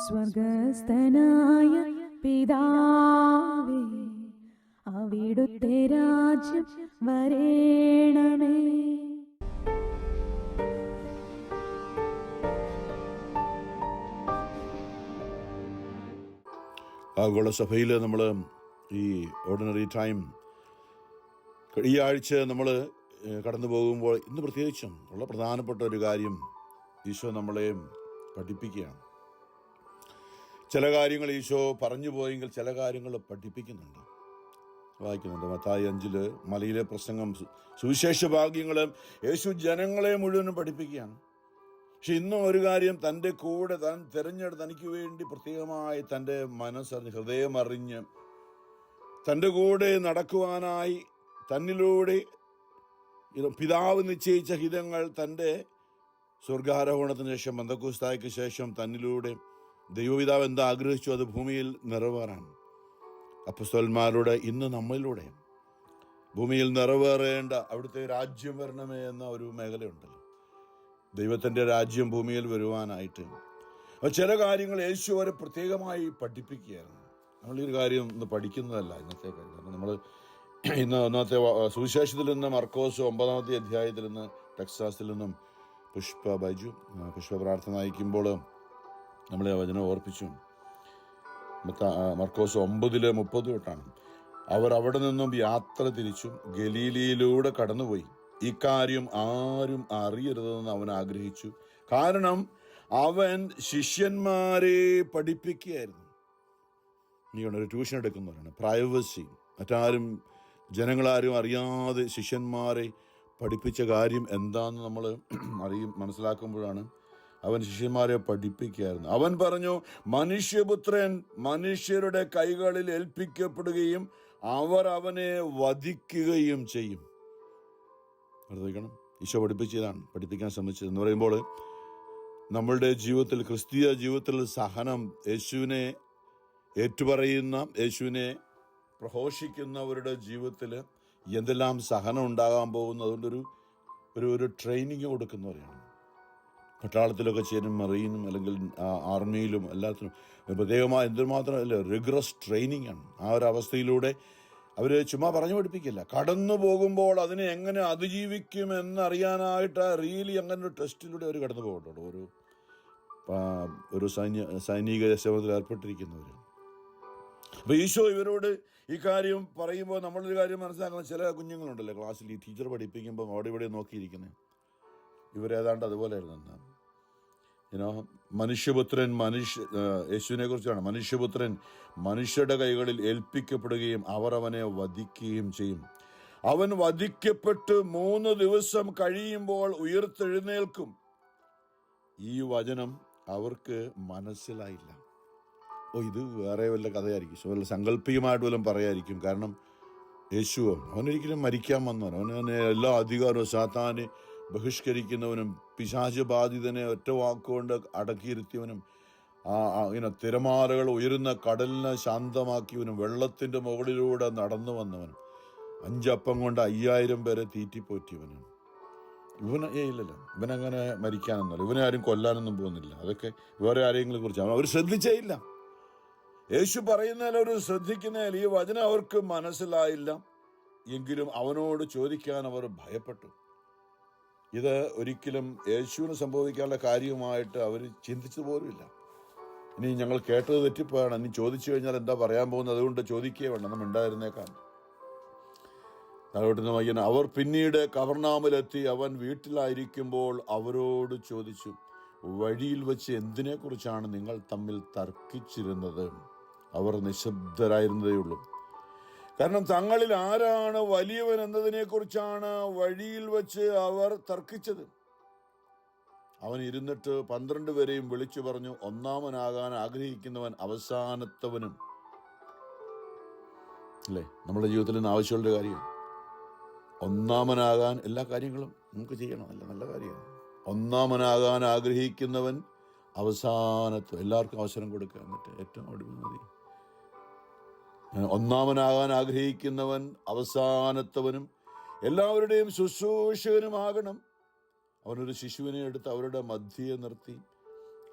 സ്വർഗസ്ഥനായ പിതാവേ, അവിടുത്തെ രാജ്യം വരേണമേ. ആഗോള സഭയിൽ നമ്മൾ ഈ ഓർഡിനറി ടൈം ഈ ആഴ്ച നമ്മൾ കടന്നു പോകുമ്പോൾ ഇന്ന് പ്രത്യേകിച്ചും ഉള്ള പ്രധാനപ്പെട്ട ഒരു കാര്യം ഈശോ നമ്മളെ പഠിപ്പിക്കുകയാണ്. ചില കാര്യങ്ങൾ ഈശോ പറഞ്ഞു പോയെങ്കിൽ ചില കാര്യങ്ങൾ പഠിപ്പിക്കുന്നുണ്ട്. വായിക്കുന്നുണ്ട് മത്തായി 5 മലയിലെ പ്രസംഗം, സുവിശേഷ ഭാഗ്യങ്ങളും യേശു ജനങ്ങളെ മുഴുവനും പഠിപ്പിക്കുകയാണ്. പക്ഷെ ഇന്നും ഒരു കാര്യം, തൻ്റെ കൂടെ താൻ തിരഞ്ഞെടുത്ത് തനിക്ക് വേണ്ടി പ്രത്യേകമായി തൻ്റെ മനസ്സറിഞ്ഞ് ഹൃദയമറിഞ്ഞ് തൻ്റെ കൂടെ നടക്കുവാനായി തന്നിലൂടെ പിതാവ് നിശ്ചയിച്ച ഹിതങ്ങൾ തൻ്റെ സ്വർഗാരോഹണത്തിന് ശേഷം പെന്തക്കോസ്തായ്ക്ക് ശേഷം തന്നിലൂടെ ദൈവപിതാവ് എന്താ ആഗ്രഹിച്ചു അത് ഭൂമിയിൽ നിറവേറാൻ അപ്പോസ്തലന്മാരുടെ ഇന്ന് നമ്മളിലൂടെ ഭൂമിയിൽ നിറവേറേണ്ട അവിടുത്തെ രാജ്യം വരണമേ എന്ന ഒരു മേഖലയുണ്ടല്ലോ. ദൈവത്തിൻ്റെ രാജ്യം ഭൂമിയിൽ വരുവാനായിട്ട് ചില കാര്യങ്ങൾ യേശു അവരെ പ്രത്യേകമായി പഠിപ്പിക്കുകയായിരുന്നു. നമ്മളൊരു കാര്യം ഇന്ന് പഠിക്കുന്നതല്ല ഇന്നത്തെ കാര്യം. കാരണം നമ്മൾ ഇന്ന് ഒന്നാമത്തെ സുവിശേഷത്തിൽ നിന്ന് മർക്കോസ് 9-ാമത്തെ അധ്യായത്തിൽ നിന്ന് ടെക്സാസിൽ നിന്നും പുഷ്പ പ്രാർത്ഥന നയിക്കുമ്പോൾ നമ്മളെ വചനം ഓർപ്പിച്ചു. മർക്കോസ് 9:30 തൊട്ടാണ്. അവർ അവിടെ നിന്നും യാത്ര തിരിച്ചു ഗലീലയിലൂടെ കടന്നുപോയി. ഇക്കാര്യം ആരും അറിയരുതെന്ന് അവൻ ആഗ്രഹിച്ചു. കാരണം അവൻ ശിഷ്യന്മാരെ പഠിപ്പിക്കുകയായിരുന്നു. ഒരു ട്യൂഷൻ എടുക്കുന്നവരാണ്. പ്രൈവസി, മറ്റാരും ജനങ്ങളാരും അറിയാതെ ശിഷ്യന്മാരെ പഠിപ്പിച്ച കാര്യം എന്താണെന്ന് നമ്മൾ മനസ്സിലാക്കുമ്പോഴാണ് അവൻ ശിഷ്യന്മാരെ പഠിപ്പിക്കുകയായിരുന്നു. അവൻ പറഞ്ഞു, മനുഷ്യപുത്രൻ മനുഷ്യരുടെ കൈകളിൽ ഏൽപ്പിക്കപ്പെടുകയും അവർ അവനെ വധിക്കുകയും ചെയ്യും. ശ്രദ്ധിക്കണം, ഈശോ പഠിപ്പിച്ചതാണ്, പഠിപ്പിക്കാൻ ശ്രമിച്ചത് എന്ന് പറയുമ്പോൾ നമ്മളുടെ ജീവിതത്തിൽ, ക്രിസ്തീയ ജീവിതത്തിൽ സഹനം, യേശുവിനെ ഏറ്റുപറയുന്ന, യേശുവിനെ പ്രഘോഷിക്കുന്നവരുടെ ജീവിതത്തിൽ എന്തെല്ലാം സഹനം ഉണ്ടാകാൻ പോകുന്നു. അതുകൊണ്ടൊരു ഒരു ട്രെയിനിങ് കൊടുക്കുന്നവരെയാണ്. പട്ടാളത്തിലൊക്കെ ചേരും, മറീനും അല്ലെങ്കിൽ ആർമിയിലും എല്ലാത്തിനും പ്രത്യേകമായി എന്തുമാത്രം അല്ല റിഗ്രസ് ട്രെയിനിങ് ആണ്. ആ ഒരു അവസ്ഥയിലൂടെ അവർ ചുമ്മാ പറഞ്ഞു പഠിപ്പിക്കില്ല, കടന്നു പോകുമ്പോൾ അതിനെ എങ്ങനെ അതിജീവിക്കുമെന്നറിയാനായിട്ട് റിയലി അങ്ങനെ ഒരു ടെസ്റ്റിലൂടെ അവർ കടന്നു പോകട്ടുള്ളൂ. ഒരു സൈനിക ശ്രമത്തിൽ ഏർപ്പെട്ടിരിക്കുന്നവർ. അപ്പോൾ ഈശോ ഇവരോട് ഈ കാര്യം പറയുമ്പോൾ നമ്മളൊരു കാര്യം മനസ്സിലാക്കണം. ചില കുഞ്ഞുങ്ങളുണ്ടല്ലോ ക്ലാസ്സിൽ ഈ ടീച്ചർ പഠിപ്പിക്കുമ്പോൾ അവിടെ ഇവിടെ നോക്കിയിരിക്കുന്നത്, ഇവരേതാണ്ട് അതുപോലെയായിരുന്നു. മനുഷ്യപുത്രൻ യേശുവിനെ കുറിച്ചാണ്. മനുഷ്യപുത്രൻ മനുഷ്യരുടെ കൈകളിൽ ഏൽപ്പിക്കപ്പെടുകയും അവർ അവനെ വധിക്കുകയും ചെയ്യും. അവൻ വധിക്കപ്പെട്ട് 3 ദിവസം കഴിയുമ്പോൾ ഉയർത്തെഴുന്നേൽക്കും. ഈ വചനം അവർക്ക് മനസ്സിലായില്ല. ഇത് വേറെ വല്ല കഥയായിരിക്കും, വല്ല സങ്കല്പികമായിട്ട് വല്ലതും പറയായിരിക്കും. കാരണം യേശു അവനൊരിക്കലും മരിക്കാൻ വന്നവൻ, അവനെ എല്ലാ അധികാരവും സാത്താനെ ബഹിഷ്കരിക്കുന്നവനും പിശാച് ബാധിതനെ ഒറ്റ വാക്കുകൊണ്ട് അടക്കിയിരുത്തിയവനും തിരമാലകൾ ഉയരുന്ന കടലിനെ ശാന്തമാക്കിയവനും വെള്ളത്തിൻ്റെ മുകളിലൂടെ നടന്നു വന്നവനും 5 അപ്പം കൊണ്ട് 5000 പേരെ തീറ്റിപ്പോറ്റിയവനും. ഇല്ലല്ലോ, ഇവനങ്ങനെ മരിക്കാനൊന്നുമല്ല, ഇവനെ ആരും കൊല്ലാനൊന്നും പോകുന്നില്ല. അതൊക്കെ വേറെ ആരെങ്കിലും കുറിച്ച് അവർ ശ്രദ്ധിച്ചേ ഇല്ല. യേശു പറയുന്നതിൽ അവർ ശ്രദ്ധിക്കുന്നതിൽ ഈ വചനം അവർക്ക് മനസ്സിലായില്ല. എങ്കിലും അവനോട് ചോദിക്കാൻ അവർ ഭയപ്പെട്ടു. ഇത് ഒരിക്കലും യേശുവിന് സംഭവിക്കാനുള്ള കാര്യമായിട്ട് അവർ ചിന്തിച്ചു പോലുമില്ല. ഇനി ഞങ്ങൾ കേട്ടത് തെറ്റിപ്പോയാണ്, ഇനി ചോദിച്ചു കഴിഞ്ഞാൽ എന്താ പറയാൻ പോകുന്നത്, അതുകൊണ്ട് ചോദിക്കുകയേ വേണ്ട, നമ്മൾ ഉണ്ടായിരുന്നേക്കാം. താഴോട്ട് വയ്യന. അവർ പിന്നീട് കവർനാമിലെത്തി. അവൻ വീട്ടിലായിരിക്കുമ്പോൾ അവരോട് ചോദിച്ചു, വഴിയിൽ വെച്ച് എന്തിനെക്കുറിച്ചാണ് നിങ്ങൾ തമ്മിൽ തർക്കിച്ചിരുന്നത്? അവർ നിശബ്ദരായിരുന്നതേ ഉള്ളൂ. കാരണം തങ്ങളിൽ ആരാണ് വലിയവൻ എന്നതിനെക്കുറിച്ചാണ് വഴിയിൽ വെച്ച് അവർ തർക്കിച്ചത്. അവൻ ഇരുന്നിട്ട് 12 പേരെയും വിളിച്ചു പറഞ്ഞു, ഒന്നാമനാകാൻ ആഗ്രഹിക്കുന്നവൻ അവസാനത്തവനും. അല്ലേ, നമ്മുടെ ജീവിതത്തിൽ നിന്ന് ആവശ്യമുള്ള കാര്യം ഒന്നാമനാകാൻ. എല്ലാ കാര്യങ്ങളും നമുക്ക് ചെയ്യണം, നല്ല കാര്യമാണ്. ഒന്നാമനാകാൻ ആഗ്രഹിക്കുന്നവൻ അവസാനത്ത്, എല്ലാവർക്കും അവസരം കൊടുക്കുക, എന്നിട്ട് ഏറ്റവും അടിമ മതി. ഒന്നാമനാകാൻ ആഗ്രഹിക്കുന്നവൻ അവസാനത്തവനും എല്ലാവരുടെയും ശുശ്രൂഷകനുമാകണം. അവനൊരു ശിശുവിനെ എടുത്ത് അവരുടെ മധ്യയെ നിർത്തി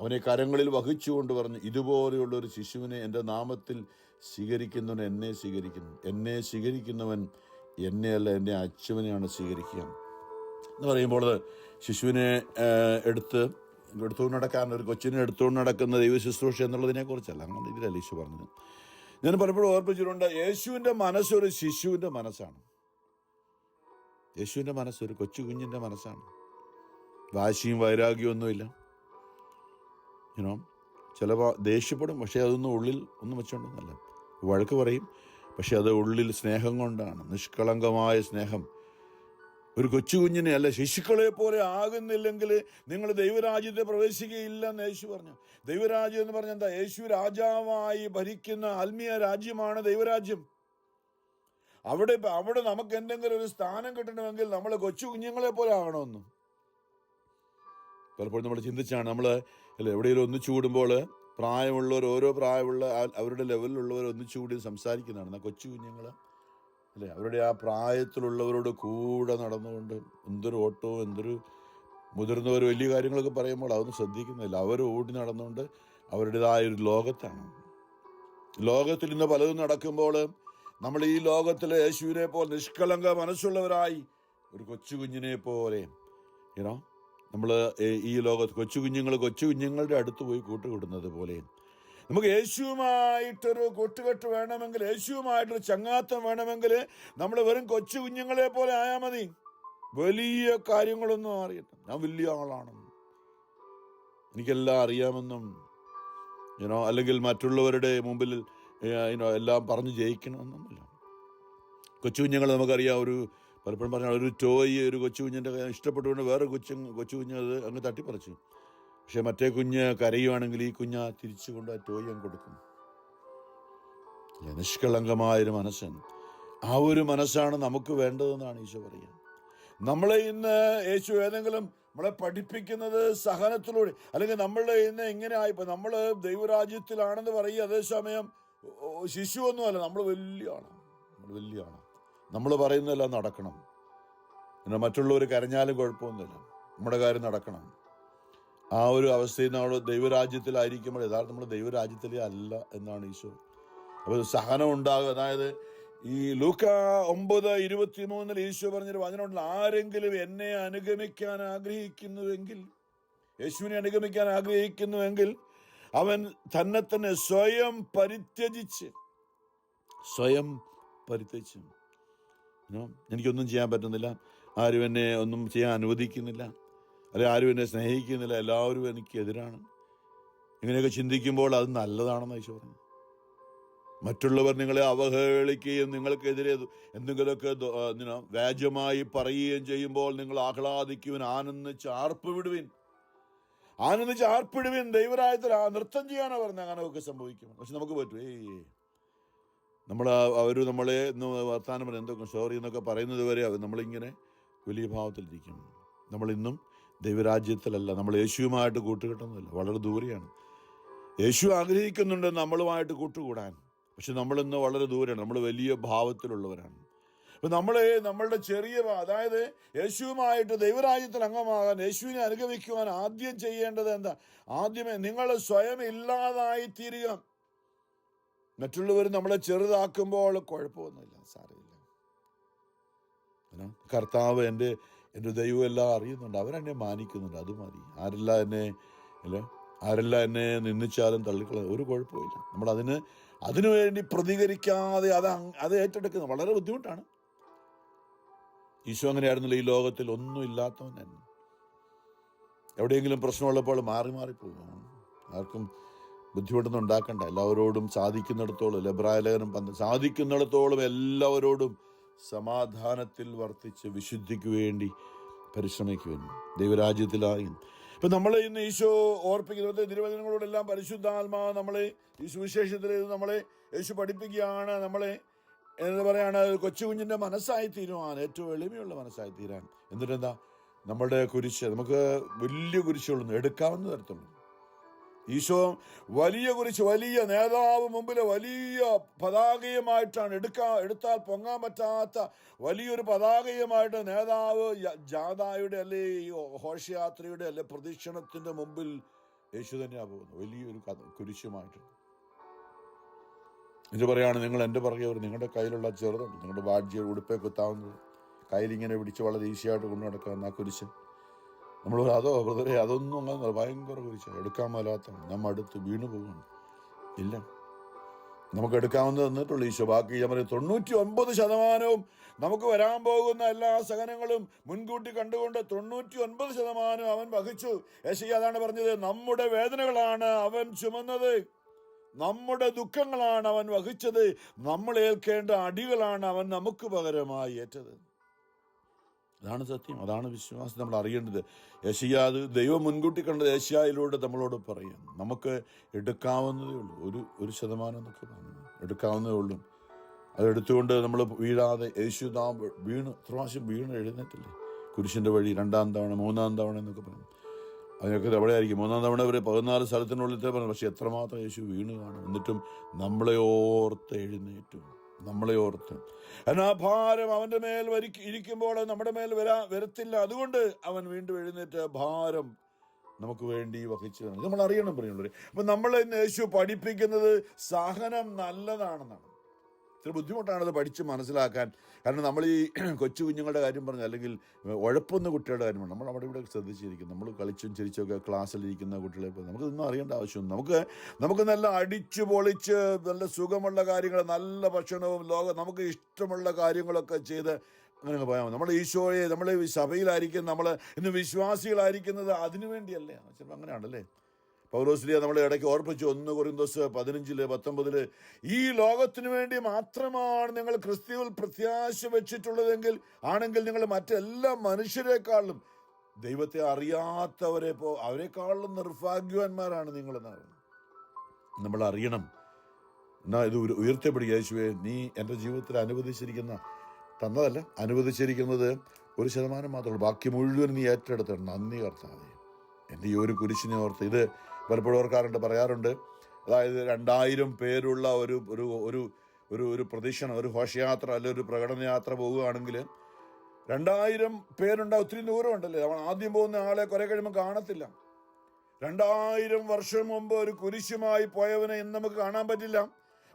അവനെ കരങ്ങളിൽ വഹിച്ചുകൊണ്ട് പറഞ്ഞു, ഇതുപോലെയുള്ള ഒരു ശിശുവിനെ എൻ്റെ നാമത്തിൽ സ്വീകരിക്കുന്നവൻ എന്നെ സ്വീകരിക്കുന്നു, എന്നെ സ്വീകരിക്കുന്നവൻ എന്നെയല്ല എൻ്റെ അച്ഛനെയാണ് സ്വീകരിക്കുക എന്ന് പറയുമ്പോൾ ശിശുവിനെ എടുത്തുകൊണ്ട് നടക്കാൻ, ഒരു കൊച്ചിനെ എടുത്തുകൊണ്ട് നടക്കുന്ന ദൈവ ശുശ്രൂഷ എന്നുള്ളതിനെക്കുറിച്ചല്ല, അങ്ങനെ ഇതിലല്ല യേശു പറഞ്ഞത്. ഞാൻ പലപ്പോഴും ഓർപ്പിച്ചിട്ടുണ്ട്, യേശുവിൻ്റെ മനസ്സൊരു ശിശുവിൻ്റെ മനസ്സാണ്. യേശുവിൻ്റെ മനസ്സൊരു കൊച്ചു കുഞ്ഞിൻ്റെ മനസ്സാണ്. വാശിയും വൈരാഗ്യവും ഒന്നുമില്ല. ചിലപ്പോൾ ദേഷ്യപ്പെടും, പക്ഷേ അതൊന്നും ഉള്ളിൽ ഒന്നും വെച്ചുകൊണ്ടൊന്നല്ല. വഴക്ക് പറയും, പക്ഷെ അത് ഉള്ളിൽ സ്നേഹം കൊണ്ടാണ്, നിഷ്കളങ്കമായ സ്നേഹം. ഒരു കൊച്ചു കുഞ്ഞിനെ അല്ല, ശിശുക്കളെ പോലെ ആകുന്നില്ലെങ്കിൽ നിങ്ങൾ ദൈവരാജ്യത്തെ പ്രവേശിക്കുകയില്ലെന്ന് യേശു പറഞ്ഞു. ദൈവരാജ്യം എന്ന് പറഞ്ഞാൽ എന്താ? യേശു രാജാവായി ഭരിക്കുന്ന ആത്മീയ രാജ്യമാണ് ദൈവരാജ്യം. അവിടെ നമുക്ക് എന്തെങ്കിലും ഒരു സ്ഥാനം കിട്ടണമെങ്കിൽ നമ്മൾ കൊച്ചു കുഞ്ഞുങ്ങളെ പോലെ ആകണമെന്ന് പലപ്പോഴും നമ്മൾ ചിന്തിച്ചാണ്. നമ്മൾ എവിടെയെങ്കിലും ഒന്നിച്ചു കൂടുമ്പോൾ പ്രായമുള്ളവർ, ഓരോ പ്രായമുള്ള അവരുടെ ലെവലിലുള്ളവർ ഒന്നിച്ചു കൂടി സംസാരിക്കുന്നതാണ്. എന്നാൽ കൊച്ചു കുഞ്ഞുങ്ങൾ അവരുടെ ആ പ്രായത്തിലുള്ളവരോട് കൂടെ നടന്നുകൊണ്ട് എന്തൊരു ഓട്ടവും, എന്തൊരു മുതിർന്നവർ വലിയ കാര്യങ്ങളൊക്കെ പറയുമ്പോൾ അതൊന്നും ശ്രദ്ധിക്കുന്നില്ല. അവർ ഓടി നടന്നുകൊണ്ട് അവരുടേതായ ഒരു ലോകത്താണ്. ലോകത്തിൽ ഇന്ന് പലതും നടക്കുമ്പോൾ നമ്മൾ ഈ ലോകത്തിലെ യേശുവിനെ പോലെ നിഷ്കളങ്ക മനസ്സുള്ളവരായി ഒരു കൊച്ചു കുഞ്ഞിനെ പോലെ നമ്മൾ ഈ ലോകത്ത് കൊച്ചു കുഞ്ഞുങ്ങളുടെ അടുത്ത് പോയി കൂട്ടുകൂടുന്നത് പോലെ നമുക്ക് യേശുവുമായിട്ടൊരു കൂട്ടുകെട്ട് വേണമെങ്കിൽ, യേശുവുമായിട്ടൊരു ചങ്ങാത്തം വേണമെങ്കിൽ നമ്മൾ വെറും കൊച്ചു കുഞ്ഞുങ്ങളെ പോലെ ആയാൽ മതി. വലിയ കാര്യങ്ങളൊന്നും അറിയട്ടെ, ഞാൻ വലിയ ആളാണെന്നും എനിക്കെല്ലാം അറിയാമെന്നും അല്ലെങ്കിൽ മറ്റുള്ളവരുടെ മുമ്പിൽ എല്ലാം പറഞ്ഞ് ജയിക്കണമെന്നൊന്നുമില്ല. കൊച്ചു കുഞ്ഞുങ്ങൾ നമുക്കറിയാം, പലപ്പോഴും പറഞ്ഞാൽ ഒരു ടോയ് ഒരു കൊച്ചു കുഞ്ഞിൻ്റെ ഇഷ്ടപ്പെട്ടുകൊണ്ട് വേറെ കൊച്ചു കുഞ്ഞ് അത് അങ്ങ് തട്ടിപ്പറിച്ചു. പക്ഷെ മറ്റേ കുഞ്ഞ് കരയുവാണെങ്കിൽ ഈ കുഞ്ഞ് തിരിച്ചുകൊണ്ട് ആ ടോയ് അങ്ങ് കൊടുക്കും. നിഷ്കളങ്കമായൊരു മനസ്സൻ, ആ ഒരു മനസ്സാണ് നമുക്ക് വേണ്ടതെന്നാണ് ഈശോ പറയുക. നമ്മളെ ഇന്ന് യേശു ഏതെങ്കിലും നമ്മളെ പഠിപ്പിക്കുന്നത് സഹനത്തിലൂടെ, അല്ലെങ്കിൽ നമ്മളുടെ ഇന്ന് എങ്ങനെ ആയിപ്പോ നമ്മൾ ദൈവരാജ്യത്തിലാണെന്ന് പറയുക, അതേസമയം ശിശുവൊന്നുമല്ല, നമ്മൾ വലിയ ആളാണ്. നമ്മൾ പറയുന്നതെല്ലാം നടക്കണം. പിന്നെ മറ്റുള്ളവർ കരഞ്ഞാലും കുഴപ്പമൊന്നുമില്ല, നമ്മുടെ കാര്യം നടക്കണം. ആ ഒരു അവസ്ഥയിൽ നമ്മൾ ദൈവരാജ്യത്തിലായിരിക്കുമ്പോൾ യഥാർത്ഥം നമ്മൾ ദൈവരാജ്യത്തിലേ അല്ല എന്നാണ് ഈശോ. അപ്പോൾ സഹനം ഉണ്ടാകുക, അതായത് ഈ ലൂക്ക 9:23 ഈശോ പറഞ്ഞൊരു വചനമുണ്ട്, ആരെങ്കിലും എന്നെ അനുഗമിക്കാൻ ആഗ്രഹിക്കുന്നുവെങ്കിൽ, യേശുവിനെ അനുഗമിക്കാൻ ആഗ്രഹിക്കുന്നുവെങ്കിൽ അവൻ തന്നെ സ്വയം പരിത്യജിച്ച് എനിക്കൊന്നും ചെയ്യാൻ പറ്റുന്നില്ല, ആരും എന്നെ ഒന്നും ചെയ്യാൻ അനുവദിക്കുന്നില്ല, അല്ലെ ആരും എന്നെ സ്നേഹിക്കുന്നില്ല, എല്ലാവരും എനിക്ക് എതിരാണ്, ഇങ്ങനെയൊക്കെ ചിന്തിക്കുമ്പോൾ അത് നല്ലതാണെന്ന് ഈശോ പറഞ്ഞു. മറ്റുള്ളവർ നിങ്ങളെ അവഹേളിക്കുകയും നിങ്ങൾക്കെതിരെ എന്തെങ്കിലുമൊക്കെ വ്യാജമായി പറയുകയും ചെയ്യുമ്പോൾ നിങ്ങൾ ആഹ്ലാദിക്കുവിൻ, ആനന്ദിച്ച് ആർപ്പിടുവിൻ. ദൈവരാജ്യത്തിൽ നൃത്തം ചെയ്യാനോ പറഞ്ഞത് അങ്ങനെയൊക്കെ സംഭവിക്കും. പക്ഷെ നമുക്ക് പറ്റും, അവർ നമ്മളെ വർത്താനം പറഞ്ഞ് എന്തൊക്കെ സോറി എന്നൊക്കെ പറയുന്നത് വരെ നമ്മളിങ്ങനെ വലിയ ഭാവത്തിലിരിക്കും. നമ്മളിന്നും ദൈവരാജ്യത്തിലല്ല, നമ്മൾ യേശുവുമായിട്ട് കൂട്ടുകെട്ടുന്നില്ല, വളരെ ദൂരെയാണ്. യേശു ആഗ്രഹിക്കുന്നുണ്ട് നമ്മളുമായിട്ട് കൂട്ടുകൂടാൻ, പക്ഷെ നമ്മളിന്ന് വളരെ ദൂരെയാണ്, നമ്മൾ വലിയ ഭാവത്തിലുള്ളവരാണ്. അപ്പം നമ്മളുടെ ചെറിയ, അതായത് യേശുവുമായിട്ട് ദൈവരാജ്യത്തിൽ അംഗമാകാൻ, യേശുവിനെ അനുഗമിക്കുവാൻ ആദ്യം ചെയ്യേണ്ടത് എന്താ? ആദ്യമേ നിങ്ങൾ സ്വയം ഇല്ലാതായി തീരുക. മറ്റുള്ളവർ നമ്മളെ ചെറുതാക്കുമ്പോൾ കുഴപ്പമൊന്നുമില്ല, സാരമില്ല. കർത്താവ് എൻ്റെ ദൈവം എല്ലാം അറിയുന്നുണ്ട്, അവരെന്നെ മാനിക്കുന്നുണ്ട്, അത് മതി. ആരെല്ലാം എന്നെ നിന്ദിച്ചാലും തള്ളിക്കളയും, ഒരു കുഴപ്പമില്ല. നമ്മൾ അതിനു വേണ്ടി പ്രതികരിക്കാതെ അത് ഏറ്റെടുക്കുന്നത് വളരെ ബുദ്ധിമുട്ടാണ്. ഈശോ അങ്ങനെയായിരുന്നില്ല. ഈ ലോകത്തിൽ ഒന്നും ഇല്ലാത്തവൻ തന്നെ. എവിടെയെങ്കിലും പ്രശ്നമുള്ളപ്പോൾ മാറിപ്പോകും. ആർക്കും ബുദ്ധിമുട്ടൊന്നും ഉണ്ടാക്കണ്ട. എല്ലാവരോടും സാധിക്കുന്നിടത്തോളം, എബ്രായ ലേഖനം സാധിക്കുന്നിടത്തോളം എല്ലാവരോടും സമാധാനത്തിൽ വർത്തിച്ച് വിശുദ്ധിക്ക് വേണ്ടി പരിശ്രമിക്കുവാൻ ദൈവരാജ്യത്തിലായി. ഇപ്പം നമ്മൾ ഇന്ന് ഈശോ ഓർപ്പിക്കുന്നത് തിരുവചനങ്ങളോടെല്ലാം പരിശുദ്ധാത്മാവ് നമ്മളെ ഈ സുവിശേഷത്തിൽ നമ്മളെ യേശു പഠിപ്പിക്കുകയാണ്. നമ്മളെ എന്ന് പറയാണ്, കൊച്ചു കുഞ്ഞിൻ്റെ മനസ്സായി തീരുവാൻ, ഏറ്റവും എളിമയുള്ള മനസ്സായി തീരാൻ. എന്നിട്ടെന്താ? നമ്മളുടെ കുരിശ്, നമുക്ക് വലിയ കുരിശുകളൊന്നും എടുക്കാവുന്ന തരത്തുള്ളൂ. ഈശോ വലിയ കുരിശ്, വലിയ നേതാവ് മുമ്പിൽ വലിയ പതാകയുമായിട്ടാണ് എടുത്താൽ പൊങ്ങാൻ പറ്റാത്ത വലിയൊരു പതാകയുമായിട്ട് നേതാവ് ജാഥയുടെ അല്ലെ ഈ ഘോഷയാത്രയുടെ അല്ലെ പ്രദക്ഷിണത്തിന്റെ മുമ്പിൽ യേശു തന്നെയാണ് പോകുന്നത്, വലിയൊരു കുരിശുമായിട്ട്. ഇത് പറയാണ്, നിങ്ങൾ എൻ്റെ പുറകെ ഒരു നിങ്ങളുടെ കയ്യിലുള്ള ചെറുതുണ്ട്, നിങ്ങളുടെ ബാഡ്ജ് ഉടുപ്പേ കുത്താവുന്നത്, കയ്യിലിങ്ങനെ പിടിച്ച് വളരെ ഈസിയായിട്ട് കൊണ്ടു നടക്കാവുന്ന ആ കുരിശ്. നമ്മൾ അതോ ബ്രദറെ അതൊന്നും അങ്ങനെ ഭയങ്കര കുരിശ്, എടുക്കാൻ മേലാത്തതാണ്, നമ്മൾ അടുത്ത് വീണു പോകുന്നു. ഇല്ല, നമുക്ക് എടുക്കാവുന്നത് തന്നിട്ടുള്ളൂ ഈശോ. ബാക്കി ഞാൻ പറയും 99% നമുക്ക് വരാൻ പോകുന്ന എല്ലാ സഹനങ്ങളും മുൻകൂട്ടി കണ്ടുകൊണ്ട് 99% അവൻ വഹിച്ചു. യെശയ്യാ അതാണ് പറഞ്ഞത്, നമ്മുടെ വേദനകളാണ് അവൻ ചുമന്നത്, നമ്മുടെ ദുഃഖങ്ങളാണ് അവൻ വഹിച്ചത്, നമ്മൾ ഏൽക്കേണ്ട അടികളാണ് അവൻ നമുക്ക് പകരമായി ഏറ്റത്. അതാണ് സത്യം, അതാണ് വിശ്വാസം. നമ്മൾ അറിയേണ്ടത് യെശയ്യാ അത് ദൈവം മുൻകൂട്ടി കണ്ടത് യെശയ്യായിലൂടെ നമ്മളോട് പറയാം. നമുക്ക് എടുക്കാവുന്നതേ ഉള്ളൂ, 1% എന്നൊക്കെ പറഞ്ഞു എടുക്കാവുന്നതേ ഉള്ളൂ. അതെടുത്തുകൊണ്ട് നമ്മൾ വീഴാതെ യേശു വീണ് പ്രാവശ്യം വീണ് എഴുന്നേറ്റില്ലേ കുരിശിൻ്റെ വഴി, 2-ാം തവണ 3-ാം തവണ എന്നൊക്കെ പറഞ്ഞു. അതിനൊക്കെ എവിടെ ആയിരിക്കും 3-ാം തവണ വരെ 14 സ്ഥലത്തിനുള്ളിലത്തെ പറഞ്ഞു. പക്ഷെ എത്രമാത്രം യേശു വീണ് കാണും. എന്നിട്ടും നമ്മളെ ഓർത്ത് എഴുന്നേറ്റു, നമ്മളെ ഓർത്ത്. എന്നാൽ ആ ഭാരം അവൻ്റെ മേൽ ഇരിക്കുമ്പോൾ നമ്മുടെ മേൽ വരത്തില്ല. അതുകൊണ്ട് അവൻ വീണ്ടും എഴുന്നേറ്റ് ഭാരം നമുക്ക് വേണ്ടി വഹിച്ചു. ഇത് നമ്മൾ അറിയണം പറയുന്നത്. അപ്പം നമ്മൾ യേശു പഠിപ്പിക്കുന്നത് സഹനം നല്ലതാണെന്നാണ്. ഇത്ര ബുദ്ധിമുട്ടാണത് പഠിച്ച് മനസ്സിലാക്കാൻ. കാരണം നമ്മൾ ഈ കൊച്ചു കുഞ്ഞുങ്ങളുടെ കാര്യം പറഞ്ഞു, അല്ലെങ്കിൽ ഉഴപ്പൊന്ന കുട്ടികളുടെ കാര്യം പറഞ്ഞു, നമ്മൾ അവിടെ ഇവിടെ ശ്രദ്ധിച്ചിരിക്കും. നമ്മൾ കളിച്ചും ചിരിച്ചൊക്കെ ക്ലാസ്സിലിരിക്കുന്ന കുട്ടികളെ ഇപ്പോൾ നമുക്കിതൊന്നും അറിയേണ്ട ആവശ്യമൊന്നും. നമുക്ക് നല്ല അടിച്ചു പൊളിച്ച് നല്ല സുഖമുള്ള കാര്യങ്ങൾ, നല്ല ഭക്ഷണവും നമുക്ക് ഇഷ്ടമുള്ള കാര്യങ്ങളൊക്കെ ചെയ്ത് അങ്ങനെ പോയാൽ മതി. നമ്മൾ ഈശോയെ, നമ്മൾ സഭയിലായിരിക്കും, നമ്മൾ ഇന്ന് വിശ്വാസികളായിരിക്കുന്നത് അതിനു വേണ്ടിയല്ലേ? ചിലപ്പോൾ അങ്ങനെയാണല്ലേ. പൗലോസ്ലീഹ നമ്മളെ ഇടയ്ക്ക് ഓർപ്പിച്ചു, 1 കൊരിന്തോസ് 15-19 ഈ ലോകത്തിനു വേണ്ടി മാത്രമാണ് നിങ്ങൾ ക്രിസ്തുവിൽ പ്രത്യാശ വെച്ചിട്ടുള്ളതെങ്കിൽ ആണെങ്കിൽ നിങ്ങൾ മറ്റെല്ലാ മനുഷ്യരെക്കാളും ദൈവത്തെ അറിയാത്തവരെ അവരെക്കാളും നിർഭാഗ്യവാന്മാരാണ് നിങ്ങളെന്നാണ്. നമ്മൾ അറിയണം. എന്നാ ഇത് ഉയർത്തപ്പെടുക, യേശുവേ നീ എൻ്റെ ജീവിതത്തിൽ തന്നതല്ല, അനുവദിച്ചിരിക്കുന്നത് 1% മാത്രമേ, ബാക്കി മുഴുവൻ നീ ഏറ്റെടുത്തിട്ടുണ്ട്. നന്ദി കർത്താവേ, എൻ്റെ ഈ ഒരു കുരിശിനെ ഓർത്ത്. ഇത് പലപ്പോഴും പറയാറുണ്ട്, അതായത് 2000 പേരുള്ള ഒരു പ്രദക്ഷിണം, ഒരു ഘോഷയാത്ര അല്ലെങ്കിൽ ഒരു പ്രകടന യാത്ര പോവുകയാണെങ്കിൽ 2000 പേരുണ്ടാവും. ഒത്തിരി ദൂരമുണ്ടല്ലേ, നമ്മൾ ആദ്യം പോകുന്ന ആളെ കുറെ കഴിയുമ്പോൾ കാണത്തില്ല. 2000 വർഷം മുമ്പ് ഒരു കുരിശുമായി പോയവനെ ഇന്ന് നമുക്ക് കാണാൻ പറ്റില്ല.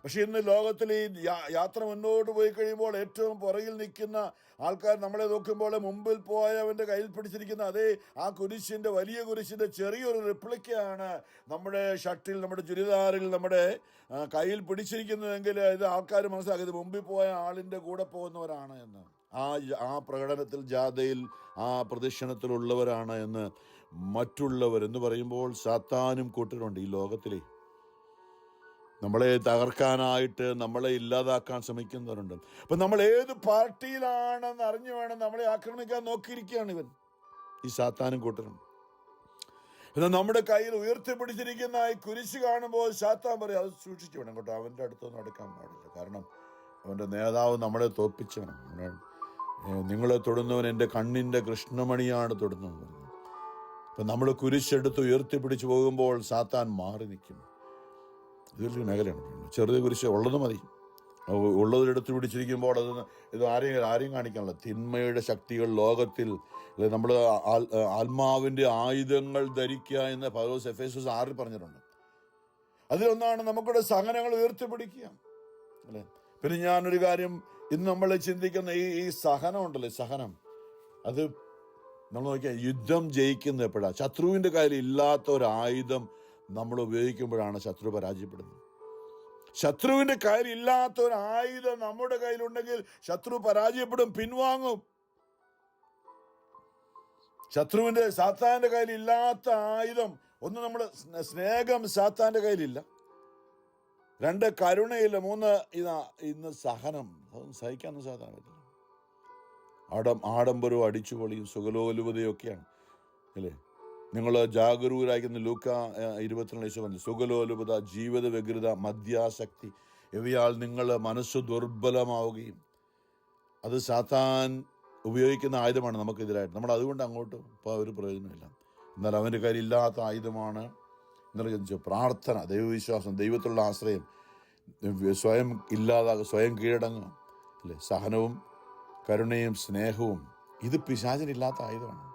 പക്ഷെ ഇന്ന് ലോകത്തിൽ ഈ യാത്ര മുന്നോട്ട് പോയി കഴിയുമ്പോൾ ഏറ്റവും പുറകിൽ നിൽക്കുന്ന ആൾക്കാർ നമ്മളെ നോക്കുമ്പോൾ മുമ്പിൽ പോയവൻ്റെ കയ്യിൽ പിടിച്ചിരിക്കുന്ന അതേ ആ കുരിശിൻ്റെ, വലിയ കുരിശിൻ്റെ ചെറിയൊരു റിപ്ലിക്കയാണ് നമ്മുടെ ഷർട്ടിൽ, നമ്മുടെ ചുരിദാറിൽ, നമ്മുടെ കയ്യിൽ പിടിച്ചിരിക്കുന്നതെങ്കിൽ ഇത് ആൾക്കാർ മനസ്സിലാക്കിയത് മുമ്പിൽ പോയ ആളിൻ്റെ കൂടെ പോകുന്നവരാണ് എന്ന്, ആ പ്രകടനത്തിൽ, ജാഥയിൽ, ആ പ്രദക്ഷിണത്തിലുള്ളവരാണ് എന്ന് മറ്റുള്ളവരെന്ന് പറയുമ്പോൾ സാത്താനും കൂട്ടരുണ്ട് ഈ ലോകത്തിലെ. നമ്മളെ തകർക്കാനായിട്ട്, നമ്മളെ ഇല്ലാതാക്കാൻ ശ്രമിക്കുന്നവരുണ്ട്. അപ്പം നമ്മൾ ഏത് പാർട്ടിയിലാണെന്ന് അറിഞ്ഞു വേണം നമ്മളെ ആക്രമിക്കാൻ നോക്കിയിരിക്കുകയാണ് ഈ സാത്താനും കൂട്ടരും. എന്നാൽ നമ്മുടെ കയ്യിൽ ഉയർത്തിപ്പിടിച്ചിരിക്കുന്ന ഈ കുരിശ് കാണുമ്പോൾ സാത്താൻ പറയും, അത് സൂക്ഷിച്ചു വേണം കേട്ടോ, അവൻ്റെ അടുത്തൊന്നും അടുക്കാൻ പാടില്ല. കാരണം അവൻ്റെ നേതാവ് നമ്മളെ തോൽപ്പിച്ചവനാണ്. നിങ്ങളെ തൊടുന്നവൻ എൻ്റെ കണ്ണിൻ്റെ കൃഷ്ണമണിയാണ് തൊടുന്നതെന്ന് പറഞ്ഞു. അപ്പം നമ്മൾ കുരിശെടുത്ത് ഉയർത്തിപ്പിടിച്ച് പോകുമ്പോൾ സാത്താൻ മാറി നിൽക്കും. ഇതൊരു മേഖലയാണ്. ചെറിയ കുരിശ് ഉള്ളത് മതി, ഉള്ളതിലെടുത്ത് പിടിച്ചിരിക്കുമ്പോൾ ഇത് ആരെയും കാണിക്കാനുള്ള തിന്മയുടെ ശക്തികൾ ലോകത്തിൽ, നമ്മൾ ആത്മാവിൻ്റെ ആയുധങ്ങൾ ധരിക്കുക എന്ന് പൗലോസ് എഫേസ്യസ് 6 പറഞ്ഞിട്ടുണ്ട്. അതിലൊന്നാണ് നമുക്കുടെ സഹനങ്ങൾ ഉയർത്തിപ്പിടിക്കുക അല്ലേ. പിന്നെ ഞാനൊരു കാര്യം, ഇന്ന് നമ്മൾ ചിന്തിക്കുന്ന ഈ സഹനം ഉണ്ടല്ലേ, സഹനം, അത് നമ്മൾ നോക്കിയാൽ യുദ്ധം ജയിക്കുന്നത് എപ്പോഴാണ്? ശത്രുവിൻ്റെ കയ്യിൽ ഇല്ലാത്ത ഒരു ആയുധം നമ്മൾ ഉപയോഗിക്കുമ്പോഴാണ് ശത്രു പരാജയപ്പെടുന്നത്. ശത്രുവിൻ്റെ കയ്യിൽ ഇല്ലാത്ത ഒരു ആയുധം നമ്മുടെ കയ്യിലുണ്ടെങ്കിൽ ശത്രു പരാജയപ്പെടും, പിൻവാങ്ങും. സാത്താന്റെ കയ്യിൽ ഇല്ലാത്ത ആയുധം ഒന്ന്, നമ്മുടെ സ്നേഹം സാത്താന്റെ കയ്യിലില്ല. 2 കരുണയില്ല. 3 ഇന്ന് സഹനം, അതൊന്നും സഹിക്കാനൊന്നും സാധാരണ പറ്റില്ല. ആഡംബരവും അടിച്ചുപൊളിയും സുഖലോലുപതയൊക്കെയാണ് അല്ലേ. നിങ്ങൾ ജാഗരൂകരായിരിക്കുന്ന ലൂക്ക 22 പറഞ്ഞു, സുഖലോലുപത, ജീവിത വ്യഗ്രത, മദ്യാസക്തി ഇവയാൽ നിങ്ങൾ മനസ്സ് ദുർബലമാവുകയും, അത് സാത്താൻ ഉപയോഗിക്കുന്ന ആയുധമാണ് നമുക്കെതിരായിട്ട്. നമ്മൾ അതുകൊണ്ട് അങ്ങോട്ട് ഇപ്പോൾ ഒരു പ്രയോജനമില്ല. എന്നാൽ അവൻ്റെ കയ്യിൽ ഇല്ലാത്ത ആയുധമാണ് ഇന്നലെ ചിന്തിച്ചു, പ്രാർത്ഥന, ദൈവവിശ്വാസം, ദൈവത്തിലുള്ള ആശ്രയം, സ്വയം ഇല്ലാതാകുക, സ്വയം കീഴടങ്ങുക, അല്ലേ, സഹനവും കരുണയും സ്നേഹവും, ഇത് പിശാചിനില്ലാത്ത ആയുധമാണ്.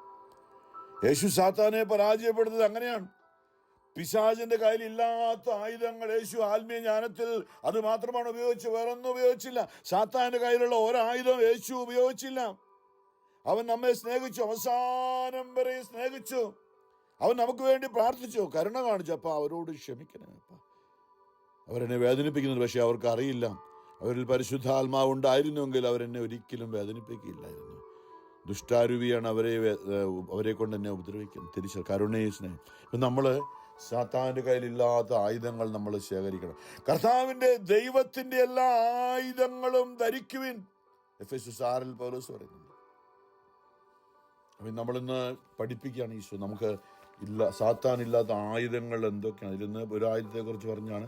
യേശു സാത്താനെ പരാജയപ്പെടുന്നത് അങ്ങനെയാണ്. പിശാചിന്റെ കയ്യിൽ ഇല്ലാത്ത ആയുധങ്ങൾ യേശു ആത്മീയ ജ്ഞാനത്തിൽ അത് മാത്രമാണ് ഉപയോഗിച്ച്, വേറൊന്നും ഉപയോഗിച്ചില്ല. സാത്താന്റെ കയ്യിലുള്ള ഒരായുധം യേശു ഉപയോഗിച്ചില്ല. അവൻ നമ്മെ സ്നേഹിച്ചു, അവസാനം വരെ സ്നേഹിച്ചു. അവൻ നമുക്ക് വേണ്ടി പ്രാർത്ഥിച്ചു, കരുണ കാണിച്ചു. അപ്പ അവരോട് ക്ഷമിക്കണേ അപ്പ, അവരെന്നെ വേദനിപ്പിക്കുന്നത്. പക്ഷെ അവർക്ക് അറിയില്ല, അവരിൽ പരിശുദ്ധാത്മാവ് ഉണ്ടായിരുന്നുവെങ്കിൽ അവരെന്നെ ഒരിക്കലും വേദനിപ്പിക്കില്ലായിരുന്നു. ദുഷ്ടാരൂപിയാണ് അവരെ കൊണ്ട് എന്നെ ഉപദ്രവിക്കും. തിരിച്ച് കരുണയും സ്നേഹം. ഇപ്പം നമ്മൾ സാത്താന്റെ കയ്യിലില്ലാത്ത ആയുധങ്ങൾ നമ്മൾ ശേഖരിക്കണം. കർത്താവിന്റെ ദൈവത്തിന്റെ എല്ലാ ആയുധങ്ങളും ധരിക്കുവിൻ, എഫെസ്യസ് 6 പൗലോസ് പറയുന്നുണ്ട്. അപ്പം നമ്മളിന്ന് പഠിപ്പിക്കുകയാണ് ഈശോ നമുക്ക് സാത്താനില്ലാത്ത ആയുധങ്ങൾ എന്തൊക്കെയാണ്. ഇതിന്ന് ഒരു ആയുധത്തെക്കുറിച്ച് പറഞ്ഞാണ്,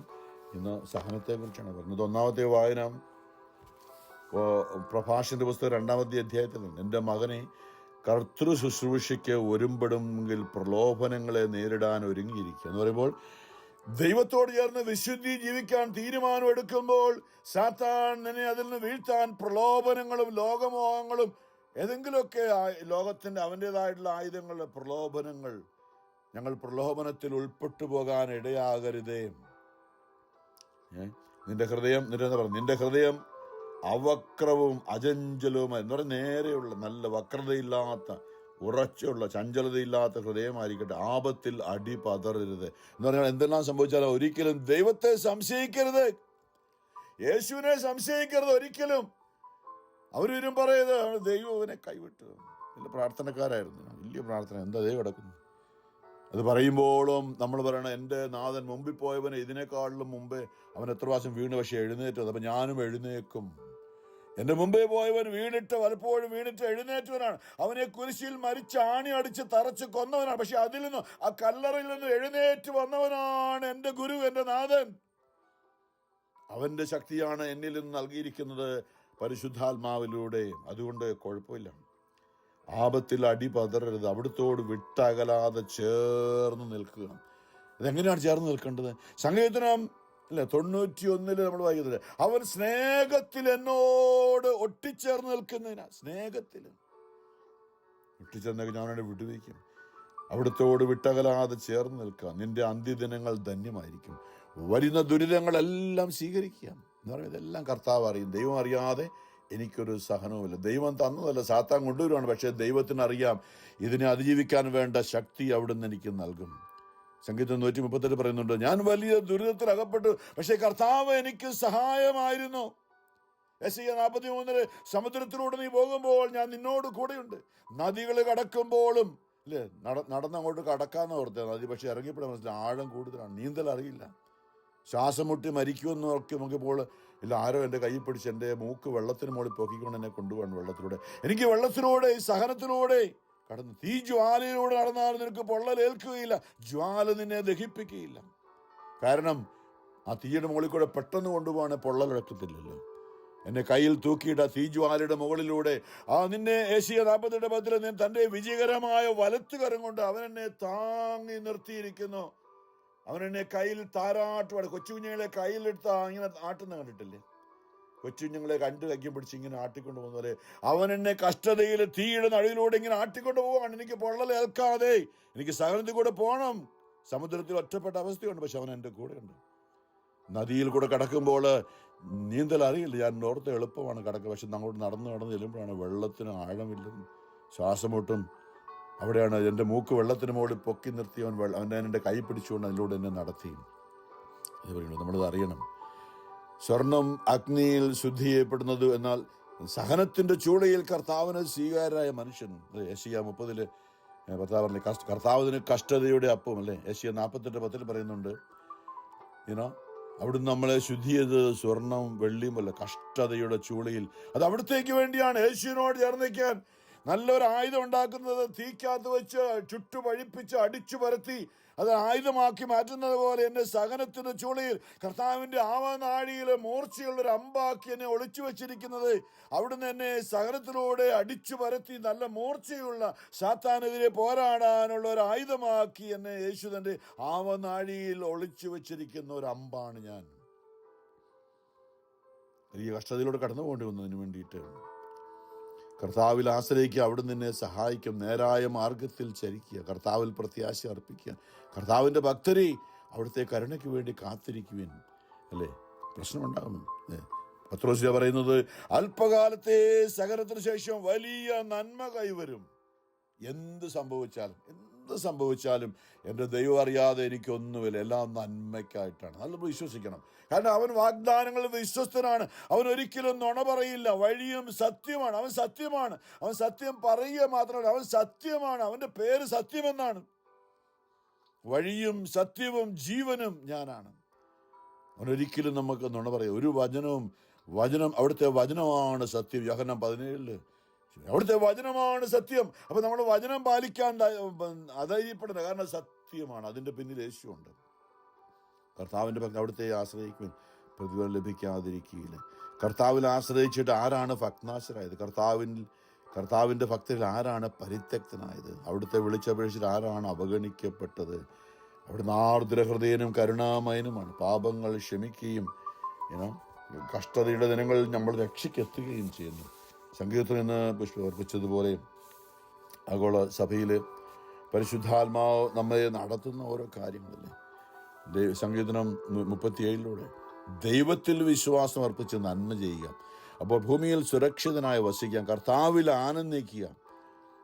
ഇന്ന് സഹനത്തെക്കുറിച്ചാണ് പറഞ്ഞത്. ഒന്നാമത്തെ വായന പ്രഭാഷണന്റെ പുസ്തകം 2-ാമത്തെ അധ്യായത്തിൽ നിന്ന്, എൻ്റെ മകനെ, കർത്തൃ ശുശ്രൂഷയ്ക്ക് ഒരുമ്പെടുമെങ്കിൽ പ്രലോഭനങ്ങളെ നേരിടാൻ ഒരുങ്ങിയിരിക്കുക എന്ന് പറയുമ്പോൾ, ദൈവത്തോട് ചേർന്ന് വിശുദ്ധി ജീവിക്കാൻ തീരുമാനമെടുക്കുമ്പോൾ സാത്താൻ നിന്നെ അതിൽ നിന്ന് വീഴ്ത്താൻ പ്രലോഭനങ്ങളും ലോകമോഹങ്ങളും ഏതെങ്കിലുമൊക്കെ ലോകത്തിൻ്റെ അവൻ്റേതായിട്ടുള്ള ആയുധങ്ങളുടെ പ്രലോഭനങ്ങൾ, ഞങ്ങൾ പ്രലോഭനത്തിൽ ഉൾപ്പെട്ടു പോകാൻ ഇടയാകരുതേ. നിന്റെ ഹൃദയം അവക്രവും അചഞ്ചലവും എന്ന് പറഞ്ഞാൽ നേരെയുള്ള, നല്ല വക്രതയില്ലാത്ത, ഉറച്ചുള്ള, ചഞ്ചലതയില്ലാത്ത ഹൃദയമായിരിക്കട്ടെ. ആപത്തിൽ അടി പതറരുത് എന്ന് പറഞ്ഞാൽ എന്തെല്ലാം സംഭവിച്ചാലും ഒരിക്കലും ദൈവത്തെ സംശയിക്കരുത്, യേശുവിനെ സംശയിക്കരുത് ഒരിക്കലും. അവരും പറയുന്നത് ദൈവം അവനെ കൈവിട്ടു. വലിയ പ്രാർത്ഥനക്കാരായിരുന്നു, വലിയ പ്രാർത്ഥന, എന്താ ദൈവം കിടക്കുന്നു. അത് പറയുമ്പോഴും നമ്മൾ പറയണം, എൻ്റെ നാഥൻ മുമ്പിൽ പോയവനെ ഇതിനേക്കാളിലും മുമ്പേ അവൻ എത്ര പ്രാവശ്യം വീണ്, പക്ഷെ എഴുന്നേറ്റത്. അപ്പം ഞാനും എഴുന്നേക്കും. എൻ്റെ മുമ്പേ പോയവൻ പലപ്പോഴും വീണിട്ട് എഴുന്നേറ്റവനാണ്. അവനെ കുരിശിൽ മരിച്ച് ആണി അടിച്ച് തറച്ച് കൊന്നവനാണ്. പക്ഷെ അതിൽ നിന്നും, ആ കല്ലറയിൽ നിന്നും എഴുന്നേറ്റ് വന്നവനാണ് എൻ്റെ ഗുരു, എൻ്റെ നാഥൻ. അവൻ്റെ ശക്തിയാണ് എന്നിൽ നിന്ന് നൽകിയിരിക്കുന്നത് പരിശുദ്ധാത്മാവിലൂടെ. അതുകൊണ്ട് കുഴപ്പമില്ല, ആപത്തിൽ അടി പതറരുത്, അവിടുത്തോട് വിട്ടകലാതെ ചേർന്ന് നിൽക്കുക. ഇതെങ്ങനെയാണ് ചേർന്ന് നിൽക്കേണ്ടത്? സങ്കീർത്തനം 91 നമ്മൾ വായിക്കുന്നത്, അവൻ സ്നേഹത്തിൽ എന്നോട് ഒട്ടിച്ചേർന്ന് നിൽക്കുന്നതിനാ. സ്നേഹത്തിൽ ഒട്ടിച്ചേർന്നൊക്കെ ഞാൻ അവനെ വിടുവിക്കും. അവിടുത്തോട് വിട്ടകലാതെ ചേർന്ന് നിൽക്കുക, നിന്റെ അന്ത്യദിനങ്ങൾ ധന്യമായിരിക്കും. വരുന്ന ദുരിതങ്ങളെല്ലാം സ്വീകരിക്കുക എന്ന് പറയുന്നത് ഇതെല്ലാം കർത്താവ് അറിയും. ദൈവം അറിയാതെ എനിക്കൊരു സഹനവുമില്ല. ദൈവം തന്നതല്ല, സാത്താൻ കൊണ്ടുവരുവാണ്. പക്ഷേ ദൈവത്തിനറിയാം ഇതിനെ അതിജീവിക്കാൻ വേണ്ട ശക്തി അവിടുന്ന് എനിക്ക് നൽകും. സംഗീതം 138 പറയുന്നുണ്ട്, ഞാൻ വലിയ ദുരിതത്തിൽ അകപ്പെട്ടു, പക്ഷേ കർത്താവ് എനിക്ക് സഹായമായിരുന്നു. യെശയ്യാ 43 സമുദ്രത്തിലൂടെ നീ പോകുമ്പോൾ ഞാൻ നിന്നോട് കൂടെയുണ്ട്. നദികൾ കടക്കുമ്പോഴും, അല്ലേ, നടന്നങ്ങോട്ട് കടക്കാന്ന് ഓർത്തേ നദി, പക്ഷെ ഇറങ്ങിയപ്പോഴാണ് മനസ്സിലായി ആഴം കൂടുതലാണ്, നീന്തൽ അറിയില്ല, ശ്വാസം മുട്ടി മരിക്കുമെന്ന് ഓർക്കി നോക്കിയപ്പോൾ ഇല്ല, ആരോ എൻ്റെ കൈ പിടിച്ച് എൻ്റെ മൂക്ക് വെള്ളത്തിന് മുകളിൽ പൊക്കിക്കൊണ്ട് എന്നെ കൊണ്ടുപോകണം വെള്ളത്തിലൂടെ. എനിക്ക് വെള്ളത്തിലൂടെ, ഈ സഹനത്തിലൂടെ കടന്ന്, തീ ജ്വാലയിലൂടെ നടന്നാലും നിനക്ക് പൊള്ളലേൽക്കുകയില്ല, ജ്വാല നിന്നെ ദഹിപ്പിക്കുകയില്ല. കാരണം ആ തീയുടെ മുകളിൽ കൂടെ പെട്ടെന്ന് കൊണ്ടുപോകാൻ പൊള്ളലെടുക്കത്തില്ലല്ലോ. എന്നെ കയ്യിൽ തൂക്കിയിട്ട് തീ ജ്വാലയുടെ മുകളിലൂടെ നിന്നെ യെശയ്യാ 48 തൻ്റെ വിജയകരമായ വലത്തുകരം കൊണ്ട് അവൻ എന്നെ താങ്ങി നിർത്തിയിരിക്കുന്നു. അവൻ എന്നെ കയ്യിൽ താരാട്ടുപാട്, കൊച്ചുകുഞ്ഞുങ്ങളെ കയ്യിലെടുത്ത് ഇങ്ങനെ ആട്ടുന്ന കണ്ടിട്ടില്ലേ? കൊച്ചുകുഞ്ഞുങ്ങളെ 2 കയ്യും പിടിച്ച് ഇങ്ങനെ ആട്ടിക്കൊണ്ട് പോകുന്നവരെ അവൻ എന്നെ കഷ്ടതയിൽ തീയുടെ നടുവിലൂടെ ഇങ്ങനെ ആട്ടിക്കൊണ്ട് പോവാണ്. എനിക്ക് പൊള്ളലേൽക്കാതെ എനിക്ക് സഹനത്തിൽ കൂടെ പോകണം. സമുദ്രത്തിൽ ഒറ്റപ്പെട്ട അവസ്ഥയുണ്ട്, പക്ഷെ അവൻ എൻ്റെ കൂടെ ഉണ്ട്. നദിയിൽ കൂടെ കടക്കുമ്പോൾ നീന്തൽ അറിയില്ല, ഞാൻ ഓർത്ത് എളുപ്പമാണ് കടക്കുക. പക്ഷെ അങ്ങോട്ട് നടന്ന് ചെല്ലുമ്പോഴാണ് വെള്ളത്തിന് ആഴമില്ലെന്ന്, ശ്വാസം മുട്ടും. അവിടെയാണ് എൻ്റെ മൂക്ക് വെള്ളത്തിന് മുകളിൽ പൊക്കി നിർത്തി അവൻ എൻ്റെ കൈ പിടിച്ചുകൊണ്ട് അതിലൂടെ എന്നെ നടത്തി. അത് പറയുന്നത് നമ്മളത് അറിയണം. സ്വർണം അഗ്നിയിൽ ശുദ്ധി ചെയ്യപ്പെടുന്നത്, എന്നാൽ സഹനത്തിൻ്റെ ചൂളയിൽ കർത്താവിന് സ്വീകാര്യരായ മനുഷ്യൻ. യെശയ്യാ 30 ഭർത്താവ് കർത്താവിന് കഷ്ടതയുടെ അപ്പം, അല്ലേ? യെശയ്യാ 48:10 പറയുന്നുണ്ട്, അവിടുന്ന് നമ്മളെ ശുദ്ധി ചെയ്തത് സ്വർണം വെള്ളിയും അല്ല, കഷ്ടതയുടെ ചൂളയിൽ. അത് അവിടത്തേക്ക് വേണ്ടിയാണ്, യേശുവിനോട് ചേർന്നിരിക്കാൻ. നല്ലൊരു ആയുധം ഉണ്ടാക്കുന്നത് തീക്കകത്ത് വെച്ച് ചുട്ടുപഴിപ്പിച്ച് അടിച്ചു പരത്തി അത് ആയുധമാക്കി മാറ്റുന്നത് പോലെ എന്നെ സഹനത്തിന് ചൂളയിൽ കർത്താവിൻ്റെ ആവനാഴിയിൽ മൂർച്ചയുള്ളൊരു അമ്പാക്കി എന്നെ ഒളിച്ചു വെച്ചിരിക്കുന്നത്, അവിടുന്ന് എന്നെ സഹനത്തിലൂടെ അടിച്ചു പരത്തി നല്ല മൂർച്ചയുള്ള സാത്താനെതിരെ പോരാടാനുള്ള ഒരു ആയുധമാക്കി എന്നെ യേശു തൻ്റെ ആവനാഴിയിൽ ഒളിച്ചു വെച്ചിരിക്കുന്ന ഒരു അമ്പാണ് ഞാൻ. ഈ കഷ്ടതയിലൂടെ കടന്നു പോകേണ്ടി വന്നതിന് വേണ്ടിയിട്ട് കർത്താവിൽ ആശ്രയിക്കുക, അവിടുന്ന് നിന്നെ സഹായിക്കും. നേരായ മാർഗത്തിൽ ചരിക്കുക, കർത്താവിൽ പ്രത്യാശ അർപ്പിക്കുക. കർത്താവിൻ്റെ ഭക്തരെ അവിടുത്തെ കരുണയ്ക്ക് വേണ്ടി കാത്തിരിക്കുവിൻ. അല്ലേ, പ്രശ്നമുണ്ടാകും. പത്രോസ് പറയുന്നത് അല്പകാലത്തെ സഹനത്തിന് ശേഷം വലിയ നന്മ കൈവരും. എന്ത് സംഭവിച്ചാലും എൻ്റെ ദൈവം അറിയാതെ എനിക്കൊന്നുമില്ല, എല്ലാം നന്മയ്ക്കായിട്ടാണ്. നല്ല വിശ്വസിക്കണം. കാരണം അവൻ വാഗ്ദാനങ്ങളിൽ വിശ്വസ്തനാണ്. അവൻ ഒരിക്കലും നുണ പറയില്ല. വഴിയും സത്യമാണ്. അവൻ സത്യമാണ്. അവൻ സത്യം പറയുക മാത്രമല്ല, അവൻ സത്യമാണ്. അവൻ്റെ പേര് സത്യമെന്നാണ്. വഴിയും സത്യവും ജീവനും ഞാനാണ്. അവൻ ഒരിക്കലും നമുക്ക് നുണ പറയും. ഒരു വചനം അവിടുത്തെ വചനമാണ് സത്യം. യോഹന്നാൻ 17 അവിടുത്തെ വചനമാണ് സത്യം. അപ്പൊ നമ്മൾ വചനം പാലിക്കാൻ അധൈര്യപ്പെടണ്ട. കാരണം സത്യമാണ്, അതിൻ്റെ പിന്നിൽ യേശുണ്ട്. കർത്താവിൻ്റെ ഭക്തി അവിടുത്തെ ആശ്രയിക്കുവാൻ പ്രതിഫലം ലഭിക്കാതിരിക്കുകയില്ല. കർത്താവിൽ ആശ്രയിച്ചിട്ട് ആരാണ് ഭഗ്നാശരായത്? കർത്താവിൻ്റെ ഭക്തരിൽ ആരാണ് പരിത്യക്തനായത്? അവിടുത്തെ വിളിച്ചപേക്ഷിച്ചിട്ട് ആരാണ് അവഗണിക്കപ്പെട്ടത്? അവിടുന്ന് ആർദ്രഹൃദയനും കരുണാമയനുമാണ്. പാപങ്ങൾ ക്ഷമിക്കുകയും കഷ്ടതയുടെ ദിനങ്ങളിൽ നമ്മൾ രക്ഷയ്ക്കെത്തുകയും ചെയ്യുന്നു. സംഗീതത്തിൽ നിന്ന് പുഷ്പം അർപ്പിച്ചതുപോലെ ആഗോള സഭയിൽ പരിശുദ്ധാത്മാവ് നമ്മെ നടത്തുന്ന ഓരോ കാര്യങ്ങളല്ലേ. സങ്കീർത്തനം 37 ദൈവത്തിൽ വിശ്വാസം അർപ്പിച്ച് നന്മ ചെയ്യുക, അപ്പോൾ ഭൂമിയിൽ സുരക്ഷിതനായി വസിക്കാം. കർത്താവിൽ ആനന്ദിക്കുക,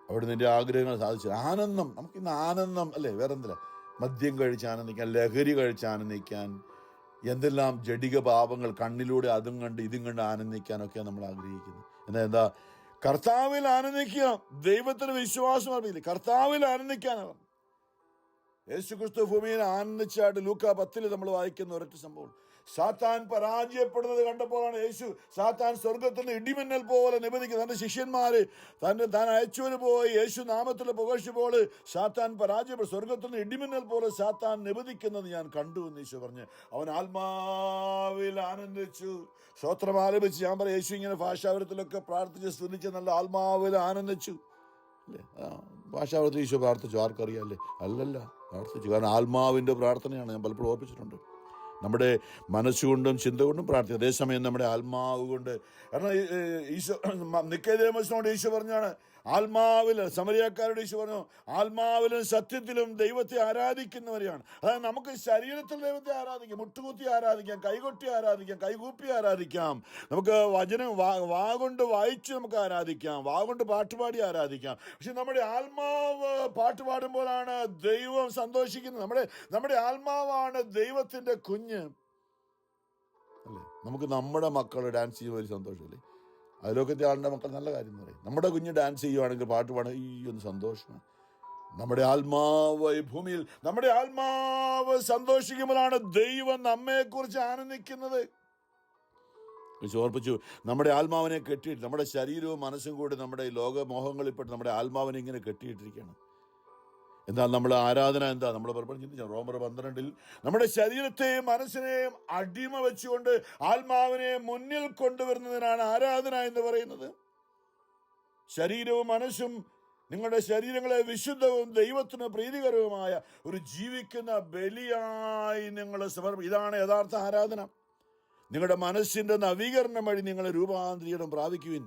അവിടെ നിന്റെ ആഗ്രഹങ്ങൾ സാധിച്ചു. ആനന്ദം, നമുക്കിന്ന് ആനന്ദം അല്ലേ, വേറെന്തില്ല, മദ്യം കഴിച്ച് ആനന്ദിക്കാൻ, ലഹരി കഴിച്ച് ആനന്ദിക്കാൻ, എന്തെല്ലാം ജഡിക പാപങ്ങൾ കണ്ണിലൂടെ അതും കണ്ട് ഇതും കണ്ട് ആനന്ദിക്കാനൊക്കെയാണ് നമ്മൾ ആഗ്രഹിക്കുന്നത്. എന്താ കർത്താവിൽ ആനന്ദിക്കുക, ദൈവത്തിന് വിശ്വാസം അർപ്പിക്കില്ല, കർത്താവിൽ ആനന്ദിക്കാനാണ്. യേശുക്രിസ്തു ഭൂമിയിൽ ആനന്ദിച്ചായിട്ട് ലൂക്കാ 10 നമ്മൾ വായിക്കുന്ന ഒരൊറ്റ സംഭവം. സാത്താൻ പരാജയപ്പെടുന്നത് കണ്ടപ്പോഴാണ് യേശു സാത്താൻ സ്വർഗത്തിൽ നിന്ന് ഇടിമിന്നൽ പോലെ നിബന്ധിക്കുന്നത്. തന്റെ ശിഷ്യന്മാര് താൻ അയച്ചവന് പോയി യേശു നാമത്തിൽ പുകഴ്ചപ്പോൾ സാത്താൻ പരാജയപ്പെട്ടു. സ്വർഗത്തിൽ നിന്ന് ഇടിമിന്നൽ പോലെ സാത്താൻ നിബന്ധിക്കുന്നത് ഞാൻ കണ്ടു എന്ന് യേശു പറഞ്ഞ് അവൻ ആത്മാവിൽ ആനന്ദിച്ചു. സ്തോത്രം ആലപിച്ച് ഞാൻ പറയാം, യേശു ഇങ്ങനെ ഭാഷാവരത്തിലൊക്കെ പ്രാർത്ഥിച്ച് സ്തുതിച്ച് നല്ല ആത്മാവിൽ ആനന്ദിച്ചു അല്ലേ. ഭാഷാവരത്തിൽ ഈശോ പ്രാർത്ഥിച്ചു, ആർക്കറിയാം അല്ലേ? അല്ലല്ല, പ്രാർത്ഥിച്ചു. കാരണം ആത്മാവിൻ്റെ പ്രാർത്ഥനയാണ്. ഞാൻ പലപ്പോഴും ഓർപ്പിച്ചിട്ടുണ്ട്. നമ്മുടെ മനസ്സുകൊണ്ടും ചിന്ത കൊണ്ടും പ്രാർത്ഥിക്കുക, അതേസമയം നമ്മുടെ ആത്മാവ് കൊണ്ട്. കാരണം ഈശോ നിക്കോദേമോസിനോട് ഈശോ പറഞ്ഞാണ്, ആത്മാവിൽ, സമരിയാക്കാരോട് ഈശോ പറഞ്ഞു, ആത്മാവിലും സത്യത്തിലും ദൈവത്തെ ആരാധിക്കുന്നവരെയാണ്. അതായത് നമുക്ക് ശരീരത്തിൽ ദൈവത്തെ ആരാധിക്കാം, മുട്ടുകുത്തി ആരാധിക്കാം, കൈകൊട്ടി ആരാധിക്കാം, കൈകൂപ്പി ആരാധിക്കാം. നമുക്ക് വചനം വാ കൊണ്ട് വായിച്ച് നമുക്ക് ആരാധിക്കാം, വാ കൊണ്ട് പാട്ടുപാടി ആരാധിക്കാം. പക്ഷെ നമ്മുടെ ആത്മാവ് പാട്ട് പാടുമ്പോഴാണ് ദൈവം സന്തോഷിക്കുന്നത്. നമ്മുടെ ആത്മാവാണ് ദൈവത്തിൻ്റെ കുഞ്ഞ് അല്ലേ. നമുക്ക് നമ്മുടെ മക്കൾ ഡാൻസ് ചെയ്യുമ്പോൾ ഒരു സന്തോഷമല്ലേ. അതിലൊക്കത്തെ ആളുടെ മക്കൾ നല്ല കാര്യം എന്ന് പറയും. നമ്മുടെ കുഞ്ഞ് ഡാൻസ് ചെയ്യുവാണെങ്കിൽ, പാട്ട് പാടുക, ഈ ഒന്ന് സന്തോഷമാണ്. നമ്മുടെ ആത്മാവ് ഈ ഭൂമിയിൽ, നമ്മുടെ ആത്മാവ് സന്തോഷിക്കുമ്പോഴാണ് ദൈവം നമ്മെക്കുറിച്ച് ആനന്ദിക്കുന്നത്. ഓർപ്പിച്ചു, നമ്മുടെ ആത്മാവിനെ കെട്ടിയിട്ട്, നമ്മുടെ ശരീരവും മനസ്സും കൂടി നമ്മുടെ ലോകമോഹങ്ങളിൽപ്പെട്ട് നമ്മുടെ ആത്മാവിനെ ഇങ്ങനെ കെട്ടിയിട്ടിരിക്കുകയാണ്. എന്നാൽ നമ്മുടെ ആരാധന എന്താ? നമ്മൾ പലപ്പോഴും ചിന്തിച്ചു, റോമർ 12 നമ്മുടെ ശരീരത്തെയും മനസ്സിനെയും അടിമ വെച്ചുകൊണ്ട് ആത്മാവിനെ മുന്നിൽ കൊണ്ടുവരുന്നതിനാണ് ആരാധന എന്ന് പറയുന്നത്. ശരീരവും മനസ്സും നിങ്ങളുടെ ശരീരങ്ങളെ വിശുദ്ധവും ദൈവത്തിന് പ്രീതികരവുമായ ഒരു ജീവിക്കുന്ന ബലിയായി നിങ്ങൾ സമർപ്പിക്കും. ഇതാണ് യഥാർത്ഥ ആരാധന. നിങ്ങളുടെ മനസ്സിൻ്റെ നവീകരണം വഴി നിങ്ങളെ രൂപാന്തരീകരണം പ്രാപിക്കുവിൻ.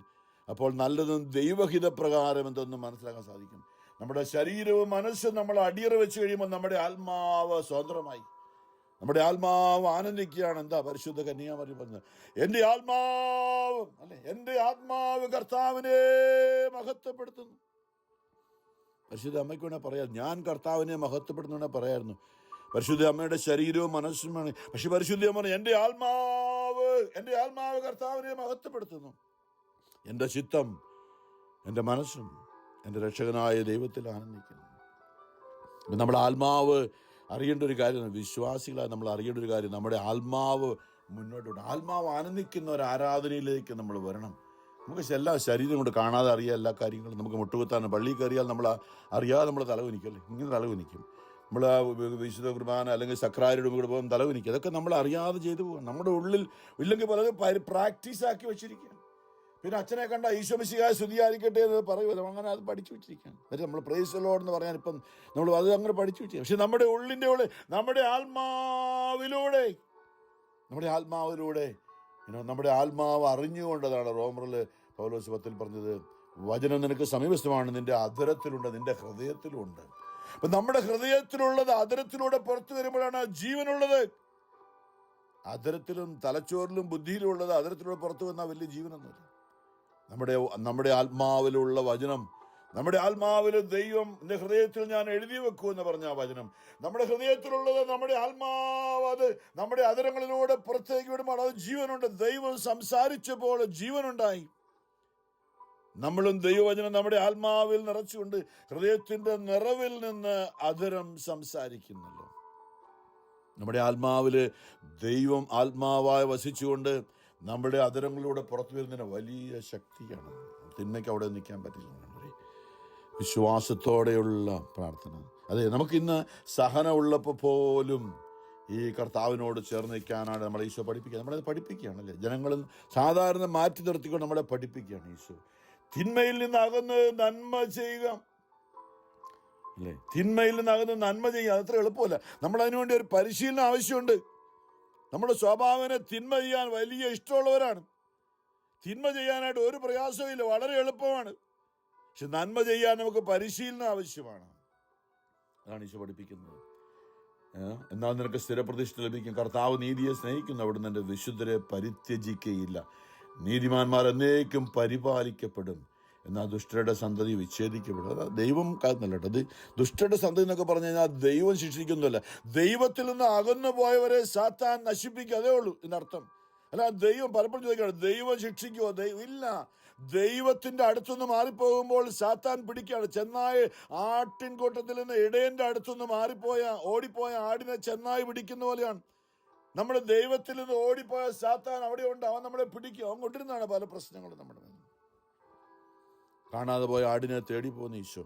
അപ്പോൾ നല്ലതും ദൈവഹിതപ്രകാരം എന്തെന്നും മനസ്സിലാക്കാൻ സാധിക്കും. നമ്മുടെ ശരീരവും മനസ്സും നമ്മൾ അടിയറ വെച്ച് കഴിയുമ്പോൾ നമ്മുടെ ആത്മാവ് സ്വതന്ത്രമായി, നമ്മുടെ ആത്മാവ് ആനന്ദിക്കുകയാണ്. എന്താ പരിശുദ്ധ കന്യാമറിയം പറഞ്ഞത്? എൻ്റെ ആത്മാവ് അല്ലെ, എൻ്റെ ആത്മാവ് കർത്താവിനെ മഹത്വപ്പെടുത്തുന്നു. പരിശുദ്ധ അമ്മയ്ക്ക് വേണേൽ പറയാം, ഞാൻ കർത്താവിനെ മഹത്വപ്പെടുന്ന പറയായിരുന്നു. പരിശുദ്ധ അമ്മയുടെ ശരീരവും മനസ്സുമാണ്. പക്ഷെ പരിശുദ്ധ അമ്മ എൻ്റെ ആത്മാവ് കർത്താവിനെ മഹത്വപ്പെടുത്തുന്നു. എൻ്റെ ചിത്തം, എൻ്റെ മനസ്സും എൻ്റെ രക്ഷകനായ ദൈവത്തിൽ ആനന്ദിക്കുന്നു. നമ്മുടെ ആത്മാവ് അറിയേണ്ട ഒരു കാര്യം, വിശ്വാസികളായി നമ്മൾ അറിയേണ്ട ഒരു കാര്യം, നമ്മുടെ ആത്മാവ് മുന്നോട്ട്. ആത്മാവ് ആനന്ദിക്കുന്ന ഒരു ആരാധനയിലേക്ക് നമ്മൾ വരണം. നമുക്ക് എല്ലാ ശരീരം കൊണ്ട് കാണാതെ അറിയാം എല്ലാ കാര്യങ്ങളും. നമുക്ക് മുട്ടുകുത്താൻ പള്ളിയിൽ കയറിയാൽ നമ്മൾ അറിയാതെ നമ്മൾ തലകുനിക്കല്ലേ, ഇങ്ങനെ തലകുനിക്കും. നമ്മൾ വിശുദ്ധ കുർബാന അല്ലെങ്കിൽ സക്രാരിയുടെ കൂടെ പോകുമ്പോൾ തലകുനിക്കും. അതൊക്കെ നമ്മൾ അറിയാതെ ചെയ്തു പോകാം. നമ്മുടെ ഉള്ളിൽ ഇല്ലെങ്കിൽ പലതും പ്രാക്ടീസാക്കി വെച്ചിരിക്കുകയാണ്. പിന്നെ അച്ഛനെ കണ്ട ഈശോ മിശിഹായെ സ്തുതിയായിരിക്കട്ടെ എന്ന് പറയുമല്ലോ, അങ്ങനെ അത് പഠിച്ചു വെച്ചിരിക്കുകയാണ്. എന്നിട്ട് നമ്മൾ പ്രൈസ് ദി ലോർഡ് എന്ന് പറയാൻ ഇപ്പം നമ്മൾ അത് അങ്ങനെ പഠിച്ചു വെച്ചിരിക്കുക. പക്ഷെ നമ്മുടെ ഉള്ളിൻ്റെ ഉള്ളിൽ നമ്മുടെ ആത്മാവിലൂടെ നമ്മുടെ ആത്മാവ് അറിഞ്ഞുകൊണ്ടതാണ് റോമറിൽ പൗലോസ് 10 പറഞ്ഞത്, വചനം നിനക്ക് സമീപസ്ഥമാണ്, നിന്റെ അധരത്തിലുണ്ട്, നിന്റെ ഹൃദയത്തിലുണ്ട്. അപ്പൊ നമ്മുടെ ഹൃദയത്തിലുള്ളത് അധരത്തിലൂടെ പുറത്തു വരുമ്പോഴാണ് ജീവനുള്ളത്. അധരത്തിലും തലച്ചോറിലും ബുദ്ധിയിലും ഉള്ളത് അധരത്തിലൂടെ പുറത്തു വന്നാൽ വലിയ ജീവനൊന്നുമില്ല. നമ്മുടെ ആത്മാവിലുള്ള വചനം, നമ്മുടെ ആത്മാവിൽ ദൈവം നിന്റെ ഹൃദയത്തിൽ ഞാൻ എഴുതി വെക്കൂ എന്ന് പറഞ്ഞ ആ വചനം, നമ്മുടെ ഹൃദയത്തിലുള്ളത് നമ്മുടെ ആത്മാവ് അത് നമ്മുടെ അധരങ്ങളിലൂടെ പുറത്തേക്ക് വിടുമ്പോൾ അത് ജീവനുണ്ട്. ദൈവം സംസാരിച്ചപ്പോൾ ജീവനുണ്ടായി. നമ്മളും ദൈവവചനം നമ്മുടെ ആത്മാവിൽ നിറച്ചുകൊണ്ട് ഹൃദയത്തിന്റെ നിറവിൽ നിന്ന് അധരം സംസാരിക്കുന്നല്ലോ. നമ്മുടെ ആത്മാവില് ദൈവം ആത്മാവായി വസിച്ചുകൊണ്ട് നമ്മുടെ അധരങ്ങളിലൂടെ പുറത്തു വരുന്നതിന് വലിയ ശക്തിയാണ്. തിന്മയ്ക്ക് അവിടെ നിൽക്കാൻ പറ്റില്ല. വിശ്വാസത്തോടെയുള്ള പ്രാർത്ഥന. അതെ, നമുക്കിന്ന് സഹനം ഉള്ളപ്പോൾ പോലും ഈ കർത്താവിനോട് ചേർന്ന് നിൽക്കാനാണ് നമ്മളെ ഈശോ പഠിപ്പിക്കുക. നമ്മളത് പഠിപ്പിക്കുകയാണല്ലേ, ജനങ്ങളും സാധാരണ മാറ്റി നിർത്തിക്കൊണ്ട് നമ്മളെ പഠിപ്പിക്കുകയാണ് ഈശോ. തിന്മയിൽ നിന്നകന്ന് നന്മ ചെയ്യുക, അല്ലേ? തിന്മയിൽ നിന്നകന്ന് നന്മ ചെയ്യുക, അതത്ര എളുപ്പമല്ല. നമ്മളതിനുവേണ്ടി ഒരു പരിശീലനം ആവശ്യമുണ്ട്. നമ്മുടെ സ്വഭാവനെ തിന്മ ചെയ്യാൻ വലിയ ഇഷ്ടമുള്ളവരാണ്. തിന്മ ചെയ്യാനായിട്ട് ഒരു പ്രയാസവും ഇല്ല, വളരെ എളുപ്പമാണ്. പക്ഷെ നന്മ ചെയ്യാൻ നമുക്ക് പരിശീലനം ആവശ്യമാണ്. അതാണ് ഈശോ പഠിപ്പിക്കുന്നത്. എന്നാൽ നിനക്ക് സ്ഥിരപ്രതിഷ്ഠ ലഭിക്കും. കർത്താവ് നീതിയെ സ്നേഹിക്കുന്നു, അവിടുന്ന് എൻ്റെ വിശുദ്ധരെ പരിത്യജിക്കുകയില്ല. നീതിമാന്മാർ എന്നേക്കും പരിപാലിക്കപ്പെടും, എന്നാൽ ദുഷ്ടരുടെ സന്തതി വിച്ഛേദിക്കപ്പെടും. അത് ദൈവം കാരണല്ലോ. അത് ദുഷ്ടരുടെ സന്തതി എന്നൊക്കെ പറഞ്ഞു കഴിഞ്ഞാൽ ദൈവം ശിക്ഷിക്കുന്നില്ല. ദൈവത്തിൽ നിന്ന് അകന്നു പോയവരെ സാത്താൻ നശിപ്പിക്കുക, അതേ ഉള്ളൂ ഇതിനർത്ഥം. അല്ല, ദൈവം പലപ്പോഴും ചോദിക്കുകയാണ്, ദൈവം ശിക്ഷിക്കുമോ? ഇല്ല. ദൈവത്തിന്റെ അടുത്തുനിന്ന് മാറിപ്പോകുമ്പോൾ സാത്താൻ പിടിക്കുകയാണ്. ചെന്നായി ആട്ടിൻകൂട്ടത്തിൽ നിന്ന് ഇടയന്റെ അടുത്തുനിന്ന് ഓടിപ്പോയ ആടിനെ ചെന്നായി പിടിക്കുന്ന പോലെയാണ്. നമ്മുടെ ദൈവത്തിൽ നിന്ന് ഓടിപ്പോയ സാത്താൻ അവിടെ ഉണ്ട്, അവൻ നമ്മളെ പിടിക്കും. അവൻ കൊണ്ടിരുന്നാണ് പല പ്രശ്നങ്ങളും നമ്മുടെ മേൽ. കാണാതെ പോയ ആടിനെ തേടി പോകുന്ന ഈശോ,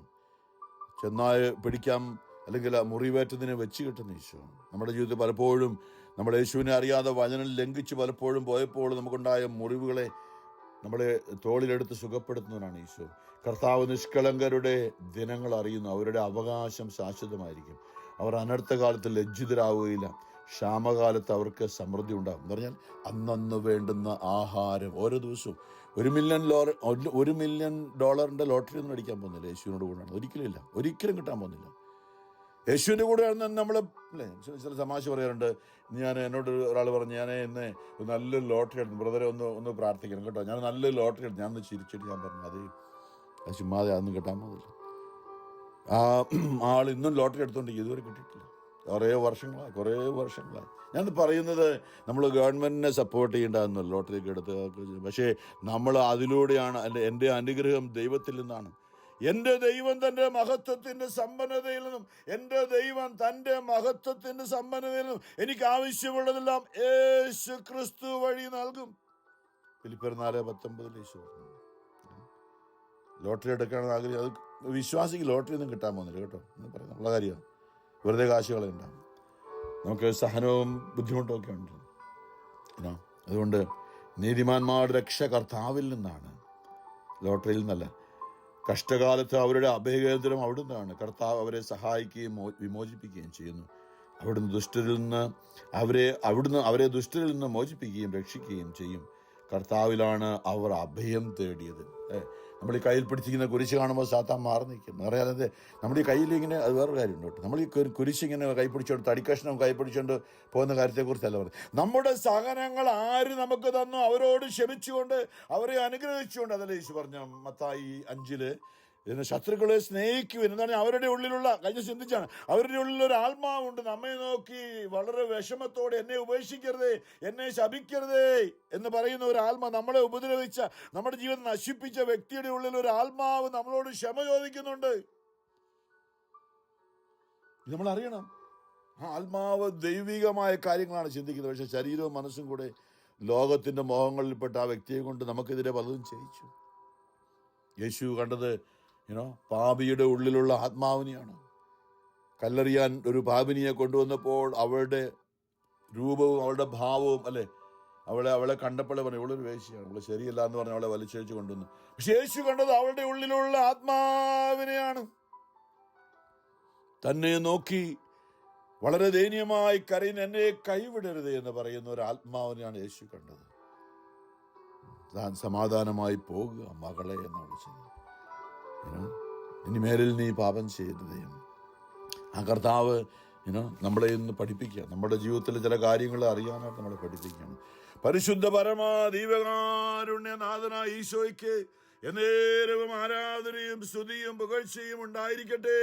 ചെന്നായി പിടിക്കാം അല്ലെങ്കിൽ മുറിവേറ്റതിനെ വെച്ച് കിട്ടുന്ന ഈശോ. നമ്മുടെ ജീവിതത്തിൽ പലപ്പോഴും നമ്മുടെ യേശുവിനെ അറിയാതെ വചനം ലംഘിച്ച് പലപ്പോഴും പോയപ്പോൾ നമുക്കുണ്ടായ മുറിവുകളെ നമ്മളെ തോളിലെടുത്ത് സുഖപ്പെടുത്തുന്നവനാണ് ഈശോ. കർത്താവ് നിഷ്കളങ്കരുടെ ദിനങ്ങൾ അറിയുന്നു, അവരുടെ അവകാശം ശാശ്വതമായിരിക്കും. അവർ അനർത്ഥകാലത്ത് ലജ്ജിതരാവുകയില്ല, ക്ഷാമകാലത്ത് അവർക്ക് സമൃദ്ധി ഉണ്ടാകും. എന്ന് പറഞ്ഞാൽ അന്നന്ന് വേണ്ടുന്ന ആഹാരം ഓരോ ദിവസവും. $1 മില്യൺ ലോട്ടറി ഒന്നും അടിക്കാൻ പോകുന്നില്ല യേശുവിനോട് കൂടെയാണ്. ഒരിക്കലും കിട്ടാൻ പോകുന്നില്ല. യേശുവിൻ്റെ കൂടെയാണ് നമ്മൾ, അല്ലേ? ചില തമാശ പറയാറുണ്ട്. എന്നോട് ഒരാൾ പറഞ്ഞു, ഞാൻ ഇന്ന് നല്ലൊരു ലോട്ടറി എടുത്തു, ബ്രദറെ ഒന്ന് പ്രാർത്ഥിക്കണം കേട്ടോ, ഞാൻ നല്ലൊരു ലോട്ടറി എടുത്തു. ഞാൻ ചിരിച്ചിട്ട് ഞാൻ പറഞ്ഞു, അത് ചുമ്മാതെ അതൊന്നും കിട്ടാൻ പോകുന്നില്ല. ആൾ ഇന്നും ലോട്ടറി എടുത്തുകൊണ്ട് ഇതുവരെ കിട്ടിയിട്ടില്ല. കുറേ വർഷങ്ങളായി. ഞാൻ പറയുന്നത് നമ്മൾ ഗവൺമെന്റിനെ സപ്പോർട്ട് ചെയ്യേണ്ടതെന്നല്ല, ലോട്ടറിയൊക്കെ എടുത്ത്. പക്ഷേ നമ്മൾ അതിലൂടെയാണ്, എൻ്റെ അനുഗ്രഹം ദൈവത്തിൽ നിന്നാണ്. എൻ്റെ ദൈവം തൻ്റെ മഹത്വത്തിൻ്റെ സമ്പന്നതയിൽ നിന്നും എനിക്ക് ആവശ്യമുള്ളതെല്ലാം യേശു ക്രിസ്തു വഴി നൽകും. ഫിലിപ്പിയർ 4:19 യേശു പറഞ്ഞു. ലോട്ടറി എടുക്കുകയാണെന്ന് ആഗ്രഹം, അത് വിശ്വാസിക്ക് ലോട്ടറി ഒന്നും കിട്ടാൻ പോകുന്നില്ല കേട്ടോ എന്ന് പറയുന്നത് നമ്മളെ കാര്യമാണ്. വെറുതെ കാശുകളെ ഉണ്ടാകും. നമുക്ക് സഹനവും ബുദ്ധിമുട്ടും ഒക്കെ ഉണ്ട്. അതുകൊണ്ട് നീതിമാന്മാരുടെ രക്ഷ കർത്താവിൽ നിന്നാണ്, ലോട്ടറിയിൽ നിന്നല്ല. കഷ്ടകാലത്ത് അവരുടെ അഭയകേന്ദ്രം അവിടുന്നാണ്. കർത്താവ് അവരെ സഹായിക്കുകയും വിമോചിപ്പിക്കുകയും ചെയ്യുന്നു. അവിടുന്ന് അവരെ ദുഷ്ടരിൽ നിന്ന് മോചിപ്പിക്കുകയും രക്ഷിക്കുകയും ചെയ്യും. കർത്താവിലാണ് അവർ അഭയം തേടിയത്. നമ്മൾ ഈ കയ്യിൽ പിടിച്ചിരിക്കുന്ന കുരിശ് കാണുമ്പോൾ സാത്താൻ മാറി നിൽക്കും. അറിയാതെ നമ്മുടെ ഈ കയ്യിൽ ഇങ്ങനെ, അത് വേറൊരു കാര്യമുണ്ട് കേട്ടോ. നമ്മൾ ഈ കുരിശ് ഇങ്ങനെ കൈ പിടിച്ചോണ്ട്, തടിക്കഷ്ണം കൈ പിടിച്ചോണ്ട് പോകുന്ന കാര്യത്തെക്കുറിച്ചല്ല പറയുന്നത്. നമ്മുടെ സഹനങ്ങൾ ആര് നമുക്ക് തന്നു അവരോട് ക്ഷമിച്ചുകൊണ്ട് അവരെ അനുഗ്രഹിച്ചുകൊണ്ട്, അതല്ലേ യേശു പറഞ്ഞ മത്തായി 5 ശത്രുക്കളെ സ്നേഹിക്കുവിൻ. എന്താണ് അവരുടെ ഉള്ളിലുള്ള, കഴിഞ്ഞ ചിന്തിച്ചാണ്, അവരുടെ ഉള്ളിൽ ഒരു ആത്മാവുണ്ട്, നമ്മെ നോക്കി വളരെ വിഷമത്തോടെ എന്നെ ഉപേക്ഷിക്കരുതേ, എന്നെ ശപിക്കരുതേ എന്ന് പറയുന്ന ഒരു ആത്മാ, നമ്മളെ ഉപദ്രവിച്ച, നമ്മുടെ ജീവിതം നശിപ്പിച്ച വ്യക്തിയുടെ ഉള്ളിൽ ഒരു ആത്മാവ് നമ്മളോട് ക്ഷമ ചോദിക്കുന്നുണ്ട്. നമ്മൾ അറിയണം. ആ ആത്മാവ് ദൈവികമായ കാര്യങ്ങളാണ് ചിന്തിക്കുന്നത്. പക്ഷെ ശരീരവും മനസ്സും കൂടെ ലോകത്തിൻ്റെ മോഹങ്ങളിൽപ്പെട്ട ആ വ്യക്തിയെ കൊണ്ട് നമുക്കെതിരെ പലതും ചെയ്യിച്ചു. യേശു കണ്ടത് പാപിയുടെ ഉള്ളിലുള്ള ആത്മാവിനെയാണ്. കല്ലെറിയാൻ ഒരു പാപിനിയെ കൊണ്ടുവന്നപ്പോൾ അവളുടെ രൂപവും അവളുടെ ഭാവവും അവളെ കണ്ടപ്പോഴേ പറഞ്ഞു ഇവളൊരു വേശ്യയാണ്, ഇവള് ശരിയല്ല എന്ന് പറഞ്ഞ് അവളെ വലിച്ചഴിച്ച് കൊണ്ടുവന്നു. പക്ഷെ യേശു കണ്ടത് അവളുടെ ഉള്ളിലുള്ള ആത്മാവിനെയാണ്. തന്നെ നോക്കി വളരെ ദയനീയമായി കരയുന്ന എന്നെ കൈവിടരുത് എന്ന് പറയുന്ന ഒരു ആത്മാവിനെയാണ് യേശു കണ്ടത്. താൻ സമാധാനമായി പോകുക മകളെ എന്ന് വിളിച്ചത്. ഇനിമേലിൽ നീ പാപം ചെയ്യരുതേ. ആ കർത്താവ് നമ്മളെ ഇന്ന് പഠിപ്പിക്കുക. നമ്മുടെ ജീവിതത്തിൽ ചില കാര്യങ്ങൾ അറിയാനായിട്ട് നമ്മളെ പഠിപ്പിക്കണം. പരിശുദ്ധ പരമാ ദൈവകാരുണ്യനാഥനായ ഈശോയ്ക്ക് എന്നേരവും ആരാധനയും സ്തുതിയും പുകഴ്ചയും ഉണ്ടായിരിക്കട്ടെ.